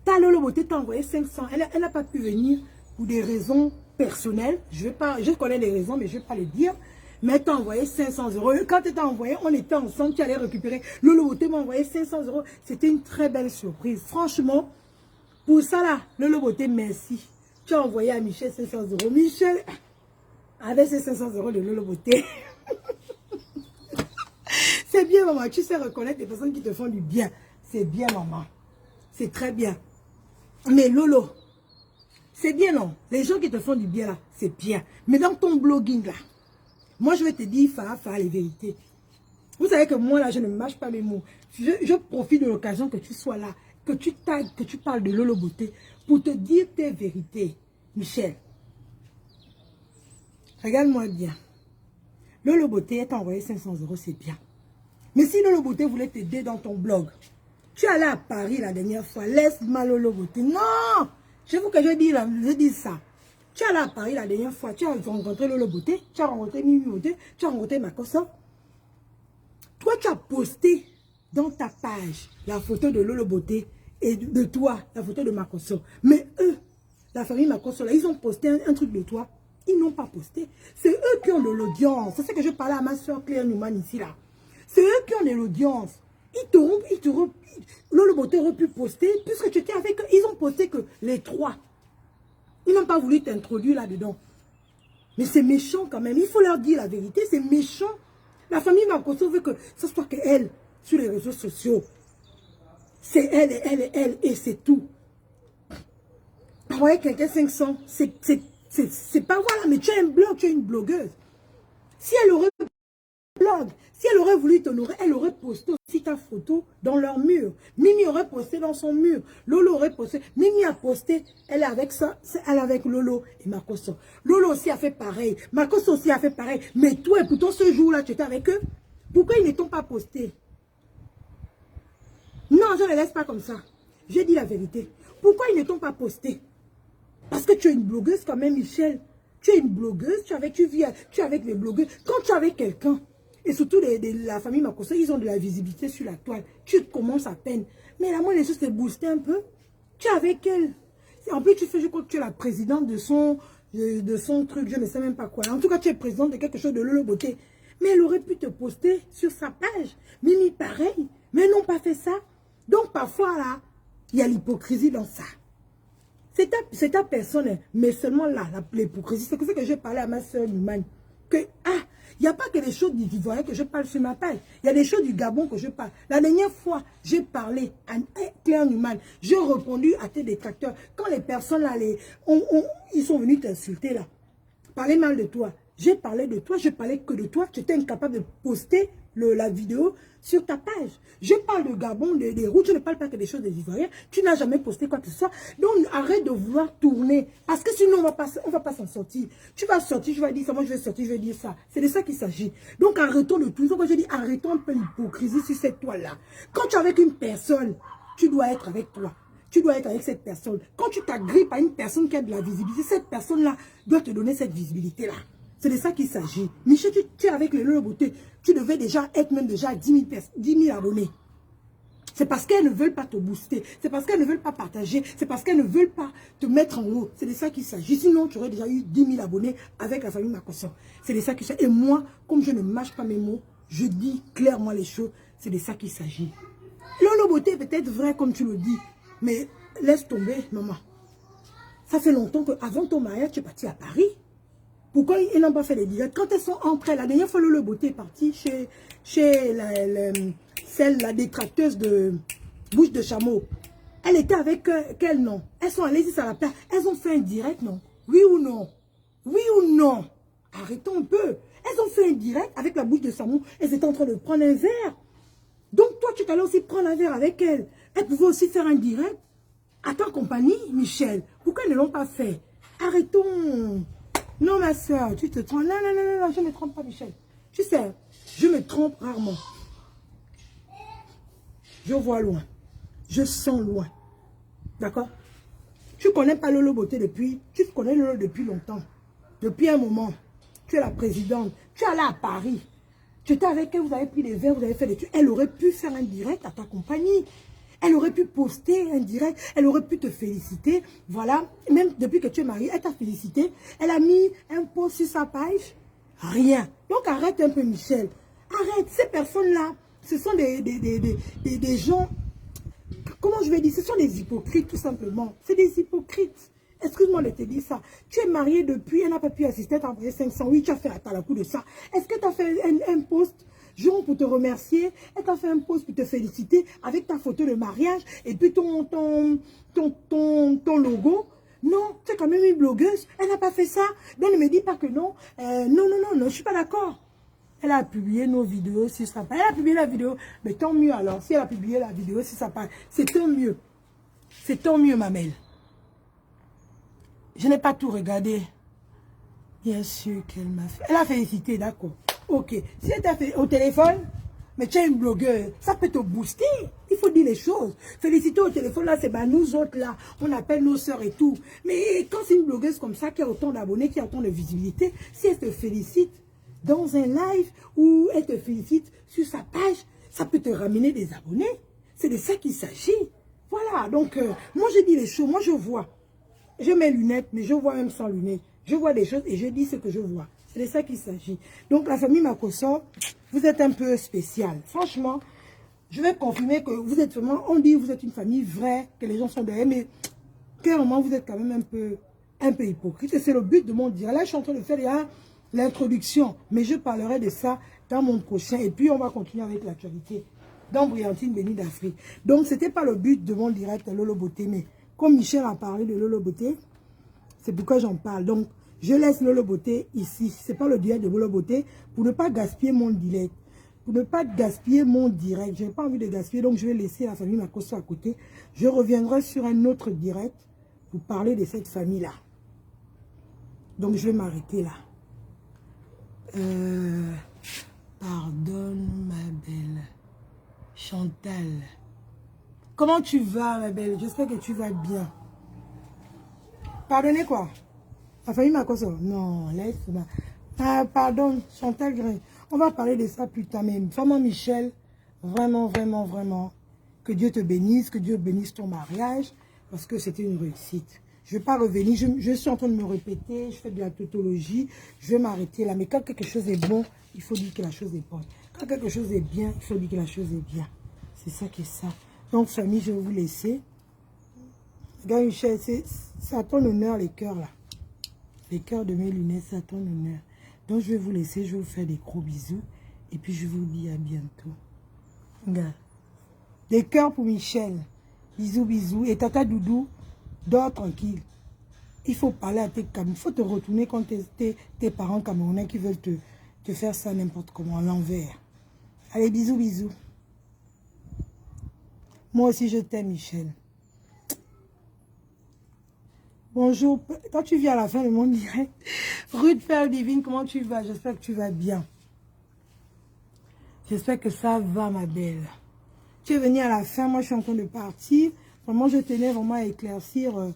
Ta Lolo Beauté t'a envoyé 500. Elle n'a pas pu venir pour des raisons personnelles. Je connais les raisons, mais je ne vais pas les dire. Mais elle t'a envoyé 500 €. Quand elle t'a envoyé, on était ensemble, tu allais récupérer. Lolo Beauté m'a envoyé 500 €. C'était une très belle surprise. Franchement, pour ça là, Lolo Beauté, merci. Tu as envoyé à Michel 500 €. Michel, avec ces 500 € de Lolo Beauté. C'est bien, maman. Tu sais reconnaître les personnes qui te font du bien. C'est bien, maman. C'est très bien. Mais Lolo, c'est bien, non? Les gens qui te font du bien, là, c'est bien. Mais dans ton blogging, là, moi, je vais te dire, faire les vérités. Vous savez que moi, là, je ne mâche pas mes mots. Je profite de l'occasion que tu sois là, que tu tagues, que tu parles de Lolo Beauté, pour te dire tes vérités. Michel, regarde-moi bien. Lolo Beauté t'a envoyé 500 €, c'est bien. Mais si Lolo Beauté voulait t'aider dans ton blog, tu es allé à Paris la dernière fois, laisse-moi Lolo Beauté. Non! Je vous que je dis ça. Tu es allé à Paris la dernière fois, tu as rencontré Lolo Beauté, tu as rencontré Mimi Beauté, tu as rencontré Makosso. Toi, tu as posté dans ta page la photo de Lolo Beauté et de toi, la photo de Makosso. Mais eux, la famille Makosso, là, ils ont posté un truc de toi. Ils n'ont pas posté. C'est eux qui ont de l'audience. C'est ce que je parlais à ma soeur Claire Newman ici, là. C'est eux qui ont de l'audience. Lolo Beauté aurait pu poster, puisque tu étais avec eux. Ils ont posté que les trois. Ils n'ont pas voulu t'introduire là-dedans. Mais c'est méchant quand même. Il faut leur dire la vérité. C'est méchant. La famille Makosso veut que ce soit que elle, sur les réseaux sociaux. C'est elle et elle et elle. Et c'est tout. Envoyer quelqu'un 500, c'est pas voilà. Mais tu as un blog, tu es une blogueuse. Si elle aurait blog, si elle aurait voulu t'honorer, elle aurait posté aussi ta photo dans leur mur. Mimi aurait posté dans son mur. Lolo aurait posté. Mimi a posté, elle est avec ça, elle est avec Lolo et Makosso. Lolo aussi a fait pareil. Makosso aussi a fait pareil. Mais toi, et pourtant ce jour-là, tu étais avec eux. Pourquoi ils ne t'ont pas posté? Non, je ne les laisse pas comme ça. J'ai dit la vérité. Pourquoi ils ne t'ont pas posté? Parce que tu es une blogueuse quand même, Michel. Tu es une blogueuse, tu es avec les blogueurs. Quand tu es avec quelqu'un, et surtout la famille Makosso, ils ont de la visibilité sur la toile. Tu commences à peine. Mais la moindre des choses, c'est booster un peu. Tu es avec elle. En plus, je crois que tu es la présidente de son truc, je ne sais même pas quoi. En tout cas, tu es présidente de quelque chose de Lolo Beauté. Mais elle aurait pu te poster sur sa page. Mimi, pareil. Mais ils n'ont pas fait ça. Donc, parfois, là, il y a l'hypocrisie dans ça. C'est ta personne, mais seulement là, l'hypocrisie. C'est que j'ai parlé à ma soeur Newman. Que, il n'y a pas que des choses du Ivoirien que je parle sur ma page. Il y a des choses du Gabon que je parle. La dernière fois, j'ai parlé à Claire Newman. J'ai répondu à tes détracteurs. Quand les personnes là, ils sont venus t'insulter là. Parler mal de toi. J'ai parlé de toi, je parlais que de toi. Tu étais incapable de poster la vidéo sur ta page. Je parle de Gabon, des routes, je ne parle pas que des choses des Ivoiriens. Tu n'as jamais posté quoi que ce soit. Donc arrête de vouloir tourner. Parce que sinon on va pas s'en sortir. Tu vas sortir, je vais dire ça, moi je vais sortir, je vais dire ça. C'est de ça qu'il s'agit. Donc arrêtons de tout. Donc je dis arrêtons un peu l'hypocrisie sur cette toile-là. Quand tu es avec une personne, tu dois être avec toi. Tu dois être avec cette personne. Quand tu t'agrippes à une personne qui a de la visibilité, cette personne-là doit te donner cette visibilité-là. C'est de ça qu'il s'agit. Michel, tu es avec le Lolo Beauté. Tu devais déjà être même déjà à 10 000 abonnés. C'est parce qu'elles ne veulent pas te booster. C'est parce qu'elles ne veulent pas partager. C'est parce qu'elles ne veulent pas te mettre en haut. C'est de ça qu'il s'agit. Sinon, tu aurais déjà eu 10 000 abonnés avec la famille Makosso. C'est de ça qu'il s'agit. Et moi, comme je ne mâche pas mes mots, je dis clairement les choses. C'est de ça qu'il s'agit. Lolo Beauté est peut-être vrai comme tu le dis. Mais laisse tomber, maman. Ça fait longtemps qu'avant ton mariage, tu es partie à Paris. Pourquoi ils n'ont pas fait les directs? Quand elles sont entre elles, la dernière fois, Lolo Beauté est partie chez la détracteuse de Bouche de Chameau. Elle était avec quel nom? Elles sont allées sur la plage. Elles ont fait un direct, non? Oui ou non? Oui ou non? Arrêtons un peu. Elles ont fait un direct avec la Bouche de Chameau. Elles étaient en train de prendre un verre. Donc toi, tu t'allais aussi prendre un verre avec elle. Elles pouvaient aussi faire un direct à ta compagnie, Michel. Pourquoi ils ne l'ont pas fait? Arrêtons. Non, ma soeur, tu te trompes. Non, non, non, non, je ne me trompe pas, Michel. Tu sais, je me trompe rarement. Je vois loin. Je sens loin. D'accord? Tu ne connais pas Lolo Beauté depuis. Tu connais Lolo depuis longtemps. Depuis un moment. Tu es la présidente. Tu es allée à Paris. Tu étais avec elle, vous avez pris des verres, vous avez fait des trucs. Elle aurait pu faire un direct à ta compagnie. Elle aurait pu poster un direct. Elle aurait pu te féliciter. Voilà. Même depuis que tu es mariée, elle t'a félicité. Elle a mis un post sur sa page. Rien. Donc arrête un peu, Michel. Arrête. Ces personnes-là, ce sont des gens... Comment je vais dire? Ce sont des hypocrites, tout simplement. C'est des hypocrites. Excuse-moi de te dire ça. Tu es mariée depuis, elle n'a pas pu assister, tu as envoyé 500. Oui, tu as fait à la coup de ça. Est-ce que tu as fait un post, genre pour te remercier? Elle t'a fait un post pour te féliciter avec ta photo de mariage et puis ton logo? Non, tu es quand même une blogueuse. Elle n'a pas fait ça. Donc ne me dis pas que non. Non, je ne suis pas d'accord. Elle a publié nos vidéos sur sa page. Elle a publié la vidéo. Mais tant mieux alors. Si elle a publié la vidéo sur sa page, c'est tant mieux. C'est tant mieux, ma mère. Je n'ai pas tout regardé. Bien sûr qu'elle m'a fait. Elle a félicité, d'accord. Ok. Si elle t'a fait au téléphone, mais tu es une blogueuse, ça peut te booster. Il faut dire les choses. Féliciter au téléphone, là, c'est nous autres, là. On appelle nos sœurs et tout. Mais quand c'est une blogueuse comme ça, qui a autant d'abonnés, qui a autant de visibilité, si elle te félicite dans un live ou elle te félicite sur sa page, ça peut te ramener des abonnés. C'est de ça qu'il s'agit. Voilà. Donc, moi, je dis les choses. Moi, je vois. Je mets lunettes, mais je vois même sans lunettes. Je vois des choses et je dis ce que je vois. C'est de ça qu'il s'agit. Donc, la famille Makosso, vous êtes un peu spécial. Franchement, je vais confirmer que vous êtes vraiment... On dit que vous êtes une famille vraie, que les gens sont derrière, mais clairement, vous êtes quand même un peu hypocrite. Et c'est le but de mon direct. Là, je suis en train de faire l'introduction, mais je parlerai de ça dans mon prochain. Et puis, on va continuer avec l'actualité dans Brillantine Bénie d'Afrique. Donc, ce n'était pas le but de mon direct à Lolo Beauté, mais... Comme Michel a parlé de Lolo Beauté, c'est pourquoi j'en parle. Donc, je laisse Lolo Beauté ici. Ce n'est pas le direct de Lolo Beauté pour ne pas gaspiller mon direct. Pour ne pas gaspiller mon direct. Je n'ai pas envie de gaspiller, donc je vais laisser la famille Makosso à côté. Je reviendrai sur un autre direct pour parler de cette famille-là. Donc, je vais m'arrêter là. Pardonne, ma belle Chantal. Comment tu vas, ma belle? J'espère que tu vas bien. Pardonnez quoi? La famille Makosso? Non, laisse-moi. Ah, pardon, Chantal Gray. On va parler de ça plus tard. Mais vraiment, Michel, vraiment, vraiment, vraiment, que Dieu te bénisse, que Dieu bénisse ton mariage, parce que c'était une réussite. Je ne vais pas revenir, je suis en train de me répéter, je fais de la tautologie, je vais m'arrêter là. Mais quand quelque chose est bon, il faut dire que la chose est bonne. Quand quelque chose est bien, il faut dire que la chose est bien. C'est ça qui est ça. Donc, famille, je vais vous laisser. Regarde, Michel, c'est à ton honneur, les cœurs, là. Les cœurs de mes lunettes, c'est à ton honneur. Donc, je vais vous laisser, je vais vous faire des gros bisous. Et puis, je vous dis à bientôt. Regarde. Des cœurs pour Michel. Bisous, bisous. Et Tata Doudou, dors tranquille. Il faut parler à tes Camerounais. Il faut te retourner contre tes parents camerounais qui veulent te faire ça n'importe comment, à l'envers. Allez, bisous, bisous. Moi aussi, je t'aime, Michel. Bonjour. Quand tu viens à la fin de mon direct, Ruth Père Divine, comment tu vas? J'espère que tu vas bien. J'espère que ça va, ma belle. Tu es venue à la fin, moi je suis en train de partir. Vraiment, je tenais vraiment à éclaircir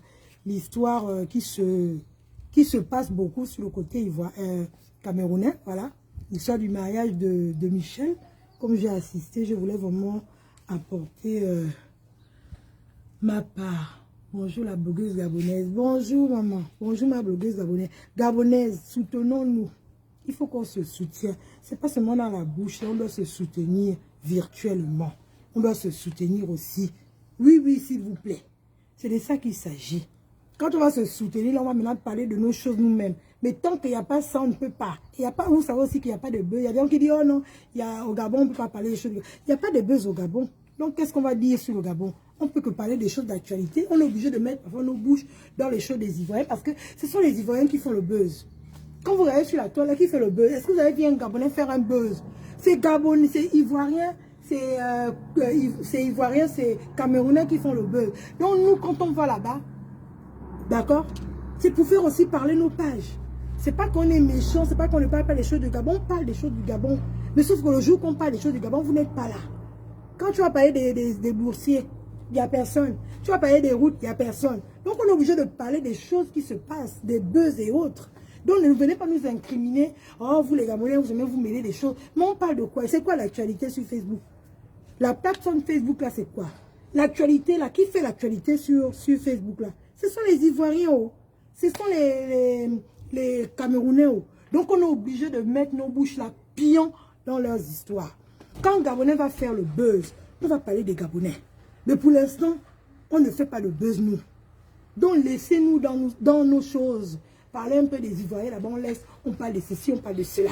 l'histoire qui se passe beaucoup sur le côté camerounais. Voilà, l'histoire du mariage de Michel. Comme j'ai assisté, je voulais vraiment apporter ma part. Bonjour la blogueuse gabonaise. Bonjour maman. Bonjour ma blogueuse gabonaise. Gabonaise, soutenons-nous. Il faut qu'on se soutienne. C'est pas seulement dans la bouche, on doit se soutenir virtuellement. On doit se soutenir aussi. Oui, oui, s'il vous plaît. C'est de ça qu'il s'agit. Quand on va se soutenir, là, on va maintenant parler de nos choses nous-mêmes. Mais tant qu'il n'y a pas ça, on ne peut pas. Il y a pas, vous savez aussi qu'il n'y a pas de buzz. Il y a des gens qui disent, oh non, au Gabon, on ne peut pas parler des choses. Il n'y a pas de buzz au Gabon. Donc, qu'est-ce qu'on va dire sur le Gabon? On ne peut que parler des choses d'actualité. On est obligé de mettre parfois nos bouches dans les choses des Ivoiriens parce que ce sont les Ivoiriens qui font le buzz. Quand vous regardez sur la toile, là, qui fait le buzz? Est-ce que vous avez vu un Gabonais faire un buzz? C'est Gabonais, c'est Ivoirien, c'est Ivoirien, c'est Camerounais qui font le buzz. Donc nous, quand on va là-bas, d'accord, c'est pour faire aussi parler nos pages. C'est pas qu'on est méchant, c'est pas qu'on ne parle pas des choses du Gabon, on parle des choses du Gabon. Mais sauf que le jour qu'on parle des choses du Gabon, vous n'êtes pas là. Quand tu vas parler des boursiers, il n'y a personne. Tu vas parler des routes, il n'y a personne. Donc on est obligé de parler des choses qui se passent, des buzz et autres. Donc ne venez pas nous incriminer. Oh, vous les Gabonais, vous aimez vous mêler des choses. Mais on parle de quoi? C'est quoi l'actualité sur Facebook? La plateforme Facebook là, c'est quoi? L'actualité là, qui fait l'actualité sur Facebook là? Ce sont les Ivoiriens, oh. Ce sont les Camerounais, oh. Donc on est obligé de mettre nos bouches là, pions dans leurs histoires. Quand un Gabonais va faire le buzz, on va parler des Gabonais. Mais pour l'instant, on ne fait pas le buzz nous. Donc laissez-nous dans nos choses. Parler un peu des Ivoiriens là-bas, on parle de ceci, on parle de cela.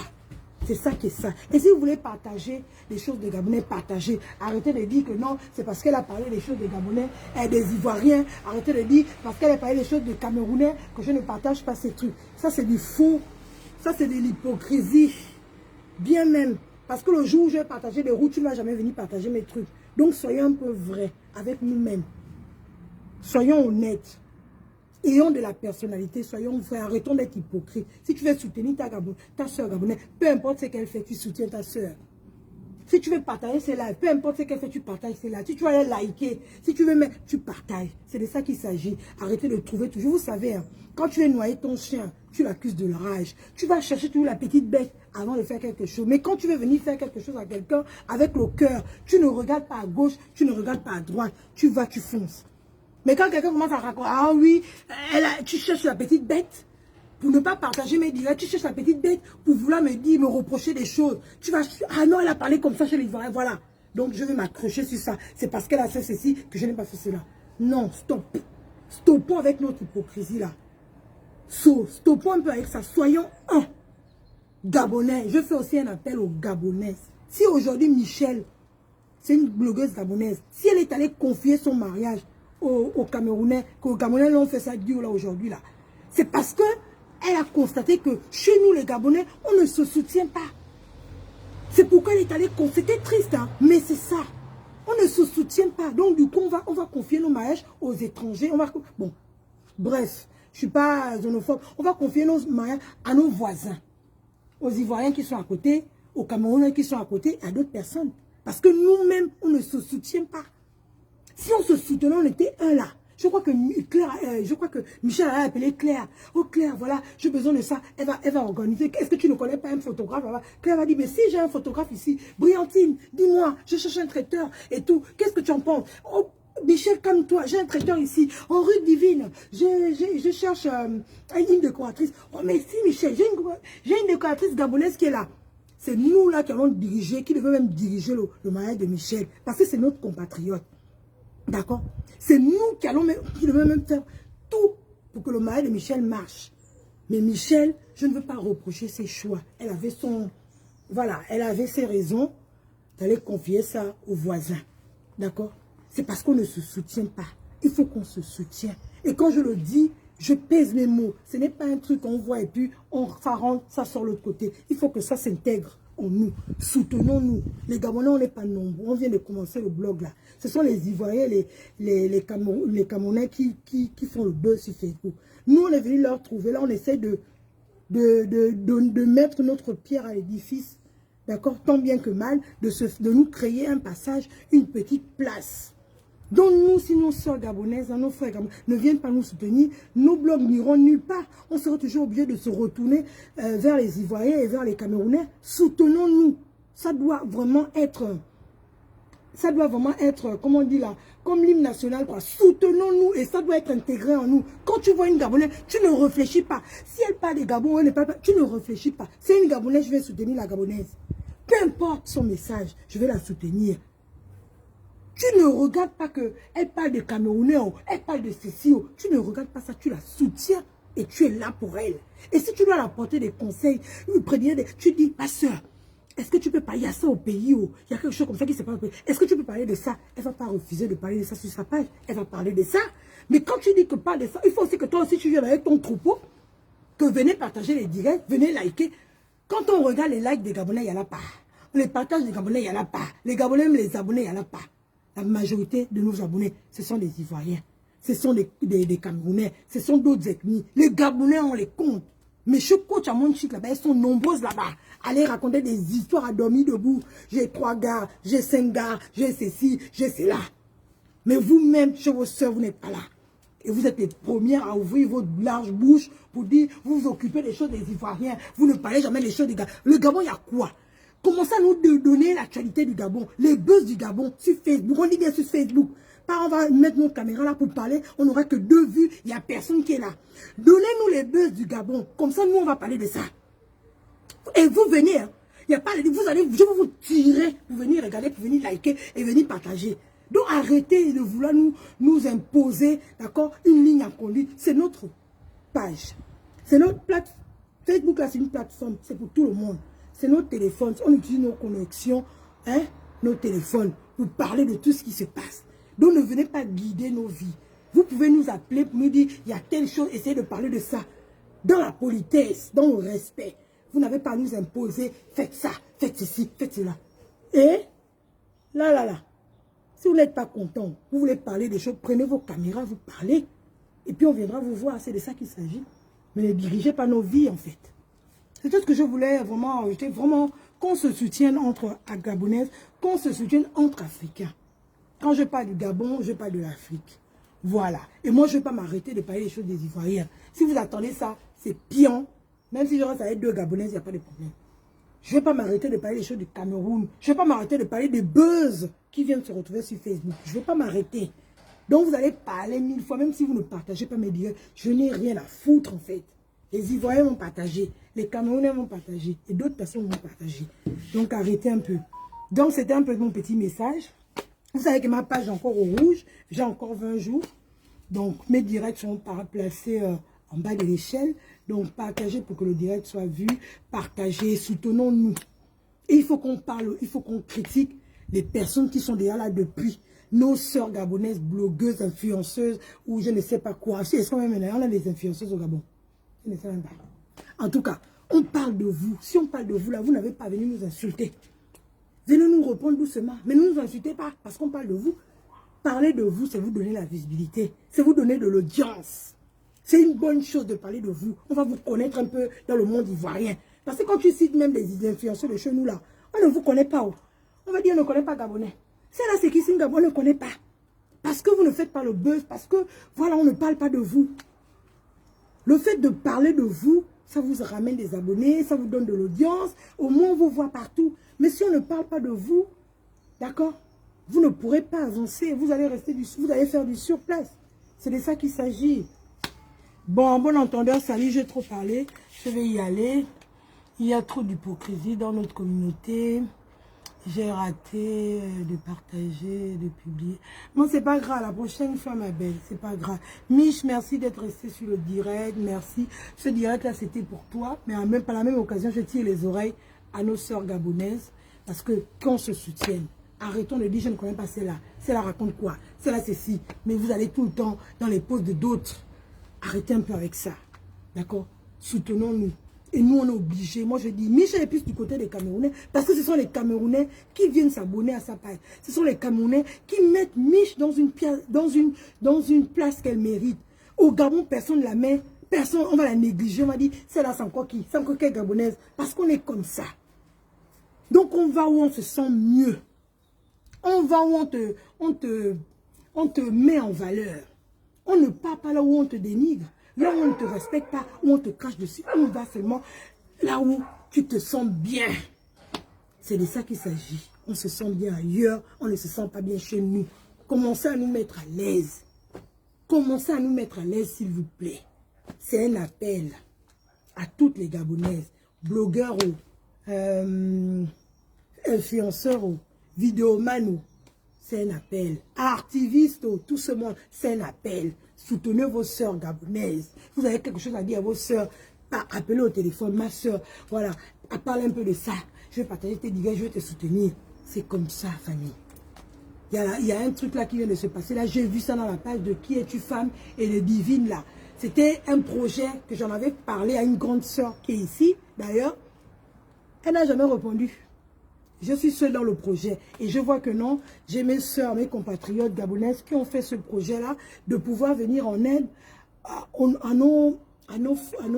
C'est ça qui est ça. Et si vous voulez partager les choses des Gabonais, partagez. Arrêtez de dire que non, c'est parce qu'elle a parlé des choses des Gabonais et des Ivoiriens. Arrêtez de dire parce qu'elle a parlé des choses des Camerounais que je ne partage pas ces trucs. Ça, c'est du faux. Ça, c'est de l'hypocrisie. Bien même. Parce que le jour où je vais partager des routes, tu ne vas jamais venir partager mes trucs. Donc, soyons un peu vrais avec nous-mêmes. Soyons honnêtes. Ayons de la personnalité, soyons vrais, arrêtons d'être hypocrites. Si tu veux soutenir ta soeur gabonaise, peu importe ce qu'elle fait, tu soutiens ta soeur. Si tu veux partager ses lives, peu importe ce qu'elle fait, tu partages ses lives. Si tu veux aller liker, si tu veux mettre, tu partages. C'est de ça qu'il s'agit. Arrêtez de trouver toujours. Vous savez, hein, quand tu veux noyer ton chien, tu l'accuses de rage. Tu vas chercher toujours la petite bête avant de faire quelque chose. Mais quand tu veux venir faire quelque chose à quelqu'un avec le cœur, tu ne regardes pas à gauche, tu ne regardes pas à droite. Tu vas, tu fonces. Mais quand quelqu'un commence à raconter, ah oui, tu cherches la petite bête pour ne pas partager mes directs, tu cherches la petite bête pour vouloir me dire, me reprocher des choses. Tu vas, ah non, elle a parlé comme ça chez les Ivoiriens, voilà. Donc je vais m'accrocher sur ça. C'est parce qu'elle a fait ceci que je n'ai pas fait cela. Non, stop. Stoppons avec notre hypocrisie là. Stoppons un peu avec ça. Soyons un. Gabonais. Je fais aussi un appel aux Gabonaises. Si aujourd'hui Michel, c'est une blogueuse gabonaise, si elle est allée confier son mariage aux Camerounais, qu'aux Camerounais l'ont fait ça dur là aujourd'hui là. C'est parce que elle a constaté que chez nous les Gabonais, on ne se soutient pas. C'est pourquoi elle est allée confier. C'était triste, hein, mais c'est ça. On ne se soutient pas. Donc du coup, on va confier nos mariages aux étrangers. Bon, bref, je ne suis pas xénophobe. On va confier nos mariages à nos voisins. Aux Ivoiriens qui sont à côté, aux Camerounais qui sont à côté, à d'autres personnes. Parce que nous-mêmes, on ne se soutient pas. Si on se soutenait, on était un là. Je crois que Michel a appelé Claire. Oh Claire, voilà, j'ai besoin de ça. Elle va organiser. Est-ce que tu ne connais pas un photographe? Claire va dire, mais si j'ai un photographe ici, Briantine, dis-moi, je cherche un traiteur et tout. Qu'est-ce que tu en penses? Oh, Michel, calme-toi, j'ai un traiteur ici. En rue Divine, je cherche une décoratrice. Oh, mais si Michel, j'ai une décoratrice gabonaise qui est là. C'est nous là qui allons diriger, qui devons même diriger le mariage de Michel. Parce que c'est notre compatriote. D'accord? C'est nous qui devons même faire tout pour que le mariage de Michel marche. Mais Michel, je ne veux pas reprocher ses choix. Elle avait son... Voilà, elle avait ses raisons d'aller confier ça aux voisins. D'accord? C'est parce qu'on ne se soutient pas. Il faut qu'on se soutienne. Et quand je le dis, je pèse mes mots. Ce n'est pas un truc qu'on voit et puis ça rentre, ça sort l'autre côté. Il faut que ça s'intègre en nous. Soutenons-nous. Les Gabonais, on n'est pas nombreux. On vient de commencer le blog là. Ce sont les Ivoiriens, les Camerounais qui font le buzz sur Facebook. Nous, on est venus leur trouver. Là, on essaie de mettre notre pierre à l'édifice. D'accord? Tant bien que mal, de nous créer un passage, une petite place. Donc nous, si nos soeurs gabonaises, nos frères gabonais ne viennent pas nous soutenir, nos blogs n'iront nulle part. On sera toujours obligé de se retourner vers les Ivoiriens et vers les Camerounais. Soutenons-nous. Ça doit vraiment être, comment on dit là, comme l'hymne national, quoi. Soutenons-nous et ça doit être intégré en nous. Quand tu vois une Gabonaise, tu ne réfléchis pas. Si elle parle des Gabon, elle ne parle pas, tu ne réfléchis pas. C'est une Gabonaise, je vais soutenir la Gabonaise. Peu importe son message, je vais la soutenir. Tu ne regardes pas qu'elle parle de Camerounais, elle parle de ceci. Tu ne regardes pas ça, tu la soutiens et tu es là pour elle. Et si tu dois leur apporter des conseils, tu dis, ma soeur, est-ce que tu peux parler, il y a ça au pays, il y a quelque chose comme ça qui se passe au pays. Est-ce que tu peux parler de ça? Elle ne va pas refuser de parler de ça sur sa page. Elle va parler de ça. Mais quand tu dis que parle de ça, il faut aussi que toi aussi tu viennes avec ton troupeau, que venez partager les directs, venez liker. Quand on regarde les likes des Gabonais, il n'y en a pas. Les partages des Gabonais, il n'y en a pas. Les Gabonais, même les abonnés, il n'y en a pas. La majorité de nos abonnés, ce sont des Ivoiriens. Ce sont des Camerounais. Ce sont d'autres ethnies. Les Gabonais, on les compte. Mais je coach à mon chic là-bas, elles sont nombreuses là-bas. Allez raconter des histoires à dormir debout. J'ai 3 gars, j'ai 5 gars, j'ai ceci, j'ai cela. Mais vous-même, chez vos soeurs, vous n'êtes pas là. Et vous êtes les premières à ouvrir votre large bouche pour dire, vous vous occupez des choses des Ivoiriens. Vous ne parlez jamais des choses des Gabon. Le Gabon, il y a quoi? Commencez à nous donner l'actualité du Gabon, les buzz du Gabon sur Facebook. On dit bien sur Facebook. Pas on va mettre nos caméras là pour parler, on n'aura que 2 vues, il n'y a personne qui est là. Donnez-nous les buzz du Gabon, comme ça nous on va parler de ça. Et vous venez, hein, y a pas, vous allez, je vais vous tirer pour venir regarder, pour venir liker et venir partager. Donc arrêtez de vouloir nous imposer, d'accord, une ligne à conduire. C'est notre page. C'est notre plateforme. Facebook là c'est une plateforme, c'est pour tout le monde. C'est notre téléphone, on utilise nos connexions, hein, nos téléphones, pour parler de tout ce qui se passe. Donc ne venez pas guider nos vies. Vous pouvez nous appeler pour nous dire, il y a telle chose, essayez de parler de ça. Dans la politesse, dans le respect. Vous n'avez pas à nous imposer, faites ça, faites ceci, faites cela. Et, là. Si vous n'êtes pas content, vous voulez parler des choses, prenez vos caméras, vous parlez. Et puis on viendra vous voir, c'est de ça qu'il s'agit. Mais ne dirigez pas nos vies en fait. C'est tout ce que je voulais vraiment, qu'on se soutienne entre Gabonaises, qu'on se soutienne entre Africains. Quand je parle du Gabon, je parle de l'Afrique. Voilà. Et moi, je ne vais pas m'arrêter de parler des choses des Ivoiriens. Si vous attendez ça, c'est pion. Même si je reste avec 2 Gabonaises, il n'y a pas de problème. Je ne vais pas m'arrêter de parler des choses du Cameroun. Je ne vais pas m'arrêter de parler des buzz qui viennent se retrouver sur Facebook. Je ne vais pas m'arrêter. Donc, vous allez parler 1000 fois, même si vous ne partagez pas mes directs. Je n'ai rien à foutre, en fait. Les Ivoiriens vont partager, les Camerounais vont partager, et d'autres personnes vont partager. Donc, arrêtez un peu. Donc, c'était un peu mon petit message. Vous savez que ma page est encore au rouge. J'ai encore 20 jours. Donc, mes directs sont placés en bas de l'échelle. Donc, partagez pour que le direct soit vu. Partagez, soutenons-nous. Et il faut qu'on parle, il faut qu'on critique les personnes qui sont déjà là depuis. Nos sœurs gabonaises, blogueuses, influenceuses, ou je ne sais pas quoi. Est-ce qu'on a des influenceuses au Gabon? Je ne sais même pas. En tout cas, on parle de vous. Si on parle de vous, là, vous n'avez pas venu nous insulter. Venez nous répondre doucement. Mais ne nous insultez pas, parce qu'on parle de vous. Parler de vous, c'est vous donner la visibilité. C'est vous donner de l'audience. C'est une bonne chose de parler de vous. On va vous connaître un peu dans le monde ivoirien. Parce que quand tu cites même des influenceurs de chez nous, là, on ne vous connaît pas. On va dire on ne connaît pas Gabonais. C'est là, c'est qui signe Gabon, on ne connaît pas. Parce que vous ne faites pas le buzz, parce que, voilà, on ne parle pas de vous. Le fait de parler de vous, ça vous ramène des abonnés, ça vous donne de l'audience. Au moins, on vous voit partout. Mais si on ne parle pas de vous, d'accord, vous ne pourrez pas avancer. Vous allez rester vous allez faire du surplace. C'est de ça qu'il s'agit. Bon entendeur, salut, j'ai trop parlé. Je vais y aller. Il y a trop d'hypocrisie dans notre communauté. J'ai raté de partager, de publier. Bon, c'est pas grave, la prochaine fois, ma belle, c'est pas grave. Mich, merci d'être resté sur le direct, merci. Ce direct-là, c'était pour toi, mais par la même occasion, je tire les oreilles à nos sœurs gabonaises, parce que qu'on se soutienne. Arrêtons de dire, je ne connais pas celle-là. Celle-là raconte quoi? Celle-là, c'est si. Mais vous allez tout le temps dans les posts de d'autres. Arrêtez un peu avec ça. D'accord? Soutenons-nous. Et nous, on est obligés. Moi, je dis, Michel est plus du côté des Camerounais. Parce que ce sont les Camerounais qui viennent s'abonner à sa page. Ce sont les Camerounais qui mettent Mich dans une place qu'elle mérite. Au Gabon, personne ne la met. Personne, on va la négliger. On va dire, celle-là, c'est encore qui? C'est encore quelle gabonaise? Parce qu'on est comme ça. Donc, on va où on se sent mieux. On va où on te met en valeur. On ne part pas là où on te dénigre. Là où on ne te respecte pas, où on te crache dessus, on va seulement là où tu te sens bien. C'est de ça qu'il s'agit. On se sent bien ailleurs, on ne se sent pas bien chez nous. Commencez à nous mettre à l'aise. Commencez à nous mettre à l'aise, s'il vous plaît. C'est un appel à toutes les Gabonaises, blogueurs ou influenceurs ou vidéomanes. C'est un appel. Activistes, tout ce monde, c'est un appel. Soutenez vos sœurs gabonaises. Vous avez quelque chose à dire à vos sœurs. Appelez au téléphone, ma sœur. Voilà, parle un peu de ça. Je vais partager tes dégâts, je vais te soutenir. C'est comme ça, famille. Il y a un truc là qui vient de se passer. Là, j'ai vu ça dans la page de Qui es-tu femme et de Divine là. C'était un projet que j'en avais parlé à une grande sœur qui est ici. D'ailleurs, elle n'a jamais répondu. Je suis seule dans le projet et je vois que non, j'ai mes soeurs, mes compatriotes gabonaises qui ont fait ce projet-là de pouvoir venir en aide à nos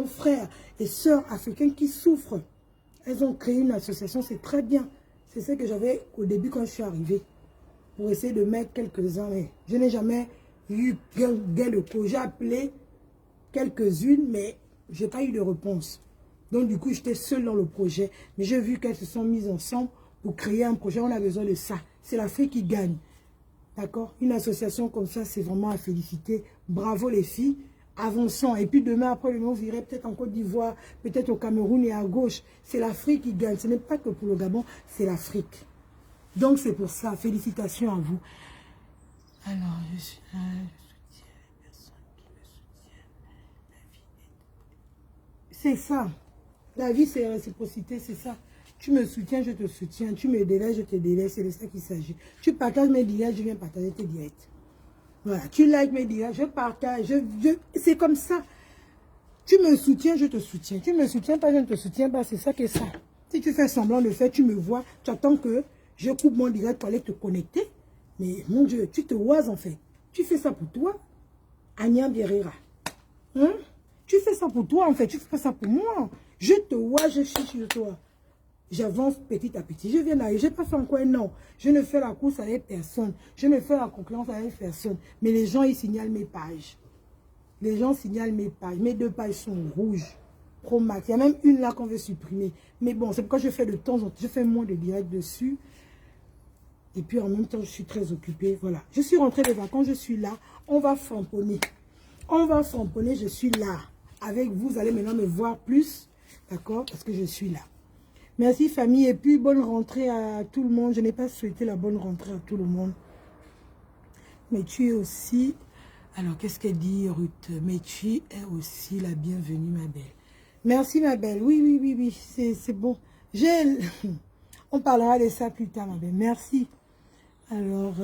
frères et sœurs africains qui souffrent. Elles ont créé une association, c'est très bien. C'est ce que j'avais au début quand je suis arrivée pour essayer de mettre quelques-uns. Mais je n'ai jamais eu gain de cause. J'ai appelé quelques-unes, mais je n'ai pas eu de réponse. Donc du coup, j'étais seule dans le projet. Mais j'ai vu qu'elles se sont mises ensemble pour créer un projet. On a besoin de ça. C'est l'Afrique qui gagne. D'accord? Une association comme ça, c'est vraiment à féliciter. Bravo les filles. Avançons. Et puis demain, après le on virait peut-être en Côte d'Ivoire, peut-être au Cameroun et à gauche. C'est l'Afrique qui gagne. Ce n'est pas que pour le Gabon, c'est l'Afrique. Donc c'est pour ça. Félicitations à vous. Alors, je suis là, je soutiens les personnes qui me soutiennent. La vie est... C'est ça. La vie, c'est réciprocité, c'est ça. Tu me soutiens, je te soutiens. Tu me délaisses, je te délaisse. C'est de ça qu'il s'agit. Tu partages mes directs, je viens partager tes directs. Voilà. Tu likes mes directs, je partage. C'est comme ça. Tu me soutiens, je te soutiens. Tu me soutiens pas, je ne te soutiens pas. C'est ça qui est ça. Si tu fais semblant de faire, tu me vois. Tu attends que je coupe mon direct pour aller te connecter. Mais mon Dieu, tu te oises en fait. Tu fais ça pour toi, Anya Bierera. Hein? Tu fais ça pour toi en fait. Tu fais pas ça pour moi. Je te vois, je suis sur toi. J'avance petit à petit. Je viens d'arriver. Je n'ai pas fait encore un an. Je ne fais la course avec personne. Je ne fais la concurrence avec personne. Mais les gens, ils signalent mes pages. Les gens signalent mes pages. Mes 2 pages sont rouges. Pro max. Il y a même une là qu'on veut supprimer. Mais bon, c'est pourquoi je fais de temps en temps. Je fais moins de directs dessus. Et puis en même temps, je suis très occupée. Voilà. Je suis rentrée des vacances. Je suis là. On va framponner. On va framponner. Je suis là. Avec vous, vous allez maintenant me voir plus. D'accord? Parce que je suis là. Merci famille et puis bonne rentrée à tout le monde. Je n'ai pas souhaité la bonne rentrée à tout le monde. Mais tu es aussi... Alors qu'est-ce qu'elle dit Ruth? Mais tu es aussi la bienvenue ma belle. Merci ma belle. Oui. C'est bon. On parlera de ça plus tard ma belle. Merci. Alors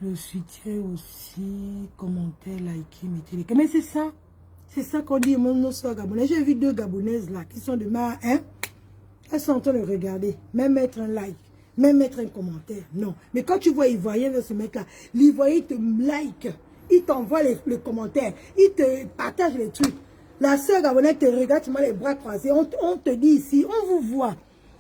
le soutien aussi. Commentaire, liker, mettez les... Mais c'est ça. C'est ça qu'on dit nos soeurs gabonaises. J'ai vu 2 gabonaises là qui sont de ma... Hein? Elles sont en train de regarder, même mettre un like, même mettre un commentaire. Non. Mais quand tu vois Ivoirien vers ce mec-là, l'Ivoirien te like, il t'envoie les commentaires, il te partage les trucs. La sœur gabonaise te regarde, tu mets les bras croisés. On te dit ici, on vous voit.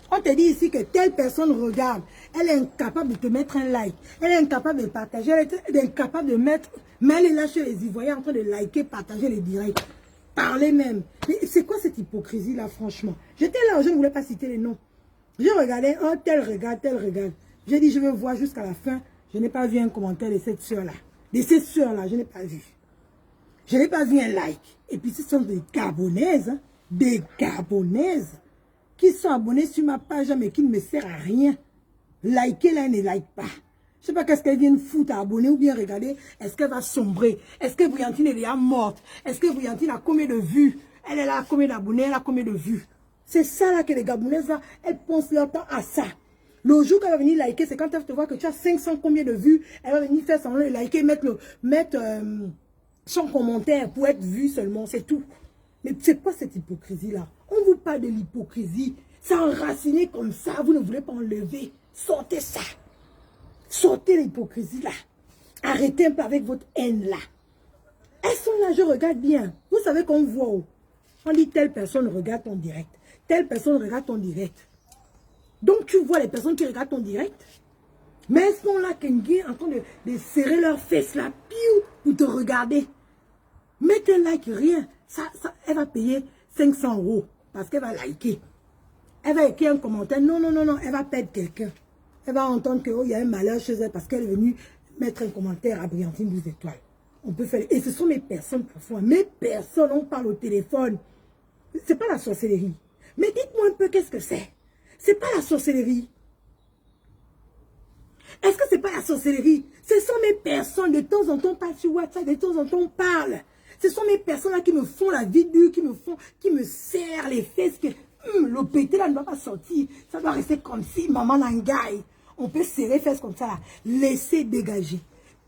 On te dit ici que telle personne regarde. Elle est incapable de te mettre un like. Elle est incapable de partager. Elle est incapable de mettre... Mais elle est là chez les Ivoiriens en train de liker, partager les directs. Parler même. Mais c'est quoi cette hypocrisie là, franchement? J'étais là, je ne voulais pas citer les noms. Je regardais, oh, tel regarde. J'ai dit, je vais voir jusqu'à la fin. Je n'ai pas vu un commentaire de cette soeur-là. De cette soeur-là, je n'ai pas vu. Je n'ai pas vu un like. Et puis, ce sont des Gabonaises, hein, des Gabonaises qui sont abonnées sur ma page, mais qui ne me servent à rien. Liker là, elle ne like pas. Je sais pas qu'est-ce qu'elle vient de foutre à abonner ou bien regarder. Est-ce qu'elle va sombrer? Est-ce que Brillantine est déjà morte? Est-ce que Brillantine a combien de vues? Elle est là, combien d'abonnés? Elle a combien de vues? C'est ça là que les Gabonaises là, elles pensent leur temps à ça. Le jour qu'elle va venir liker, c'est quand elle te voit que tu as 500 combien de vues. Elle va venir faire semblant de liker, mettre son commentaire pour être vue seulement, c'est tout. Mais c'est quoi cette hypocrisie là? On vous parle de l'hypocrisie. C'est enraciné comme ça, vous ne voulez pas enlever. Sortez ça. Sortez l'hypocrisie là. Arrêtez un peu avec votre haine là. Elles sont là, je regarde bien. Vous savez qu'on voit où? On dit telle personne regarde ton direct. Telle personne regarde ton direct. Donc tu vois les personnes qui regardent ton direct. Mais elles sont là, en train de serrer leurs fesses là. Piou, pour te regarder. Mettez un like, rien. Elle va payer 500 € parce qu'elle va liker. Elle va écrire un commentaire. Non, non, non, non. Elle va perdre quelqu'un. Elle va entendre qu'il y a un malheur chez elle parce qu'elle est venue mettre un commentaire à Brillantine 12 étoiles. On peut faire. Et ce sont mes personnes parfois. Mes personnes, on parle au téléphone. C'est pas la sorcellerie. Mais dites-moi un peu qu'est-ce que c'est. C'est pas la sorcellerie. Est-ce que c'est pas la sorcellerie? Ce sont mes personnes. De temps en temps, on parle sur WhatsApp. De temps en temps, on parle. Ce sont mes personnes là qui me font la vie dure, qui me serrent les fesses. Que le pété là ne doit pas sortir. Ça doit rester comme si maman n'engaille. On peut serrer les fesses comme ça là. Laissez dégager.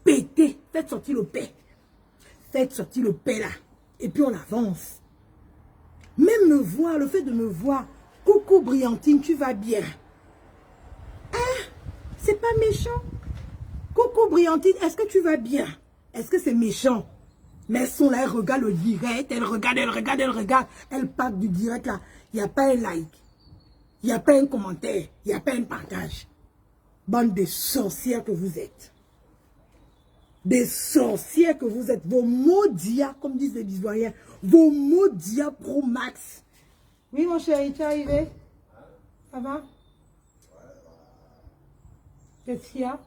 Péter. Faites sortir le paix. Faites sortir le paix là. Et puis on avance. Même me voir, le fait de me voir. Coucou Brillantine, tu vas bien? Hein? C'est pas méchant. Coucou Brillantine, est-ce que tu vas bien? Est-ce que c'est méchant? Mais elles sont là, elles regardent le direct, elles regardent. Elles partent du direct là. Il n'y a pas un like. Il n'y a pas un commentaire. Il n'y a pas un partage. Bande de sorcières que vous êtes. Des sorcières que vous êtes. Vos maudits, comme disent les Ivoiriens. Vos maudits pro max. Oui, mon chéri, tu es arrivé? Ça va? Qu'est-ce qu'il y a?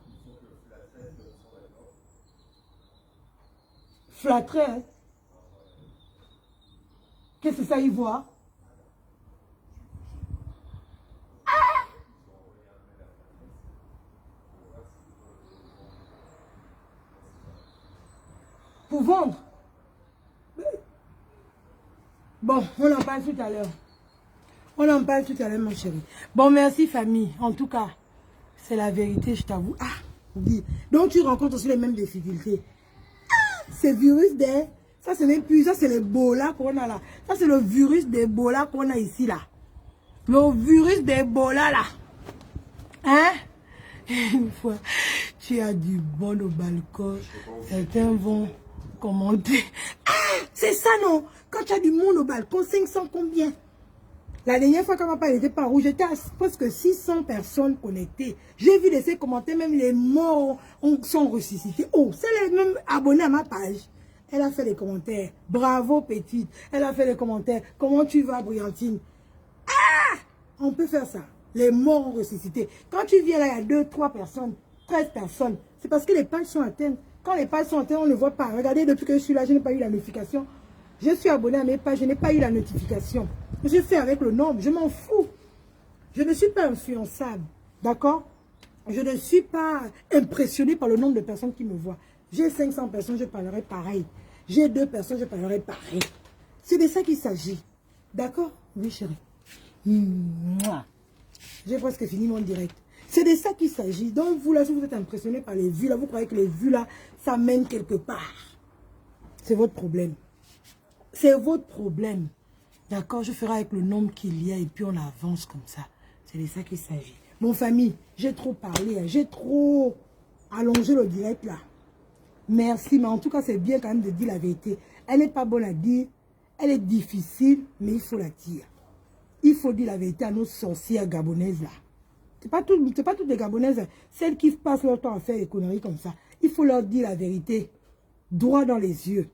Flatterait, hein? Qu'est-ce que ça y voit? Ah! Pour vendre? Bon, on en parle tout à l'heure. On en parle tout à l'heure, mon chéri. Bon, merci, famille. En tout cas, c'est la vérité, je t'avoue. Ah, oui. Donc, tu rencontres aussi les mêmes difficultés. Ah, ce virus des... Ça, ce n'est plus... Ça, c'est l'Ebola qu'on a là. Ça, c'est le virus d'Ebola qu'on a ici, là. Le virus d'Ebola, là. Hein? Une fois, tu as du bon au balcon. Certains vont commenter. Ah, c'est ça, non? Quand tu as du monde au balcon, 500 combien? La dernière fois, quand ma part n'était pas rouge, j'étais à presque 600 personnes connectées. J'ai vu de ces commentaires, même les morts sont ressuscités. Oh, c'est les mêmes abonnés à ma page. Elle a fait des commentaires. Bravo, petite. Elle a fait des commentaires. Comment tu vas, Brillantine? Ah! On peut faire ça. Les morts ont ressuscité. Quand tu viens là, il y a 2, 3 personnes, 13 personnes. C'est parce que les pages sont atteintes. Quand les pages sont atteintes, on ne voit pas. Regardez, depuis que je suis là, je n'ai pas eu la notification. Je suis abonné à mes pages, je n'ai pas eu la notification. Je fais avec le nombre, je m'en fous. Je ne suis pas influençable, d'accord? Je ne suis pas impressionné par le nombre de personnes qui me voient. J'ai 500 personnes, je parlerai pareil. J'ai 2 personnes, je parlerai pareil. C'est de ça qu'il s'agit. D'accord? Oui, chérie. J'ai presque fini mon direct. C'est de ça qu'il s'agit. Donc, vous, là, si vous êtes impressionné par les vues, là, vous croyez que les vues, là, ça mène quelque part. C'est votre problème. C'est votre problème. D'accord? Je ferai avec le nombre qu'il y a et puis on avance comme ça. C'est de ça qu'il s'agit. Mon famille, j'ai trop parlé. Hein. J'ai trop allongé le direct, là. Merci, mais en tout cas, c'est bien quand même de dire la vérité. Elle n'est pas bonne à dire. Elle est difficile, mais il faut la dire. Il faut dire la vérité à nos sorcières gabonaises, là. C'est pas toutes les gabonaises, hein. Celles qui passent leur temps à faire des conneries comme ça. Il faut leur dire la vérité. Droit dans les yeux.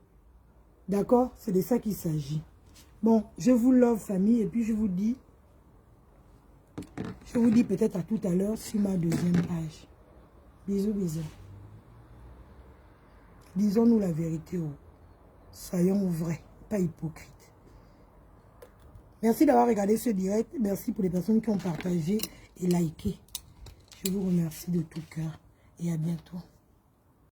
D'accord? C'est de ça qu'il s'agit. Bon, je vous love, famille, et puis je vous dis peut-être à tout à l'heure sur ma deuxième page. Bisous, bisous. Disons-nous la vérité. Oh. Soyons vrais, pas hypocrites. Merci d'avoir regardé ce direct. Merci pour les personnes qui ont partagé et liké. Je vous remercie de tout cœur et à bientôt.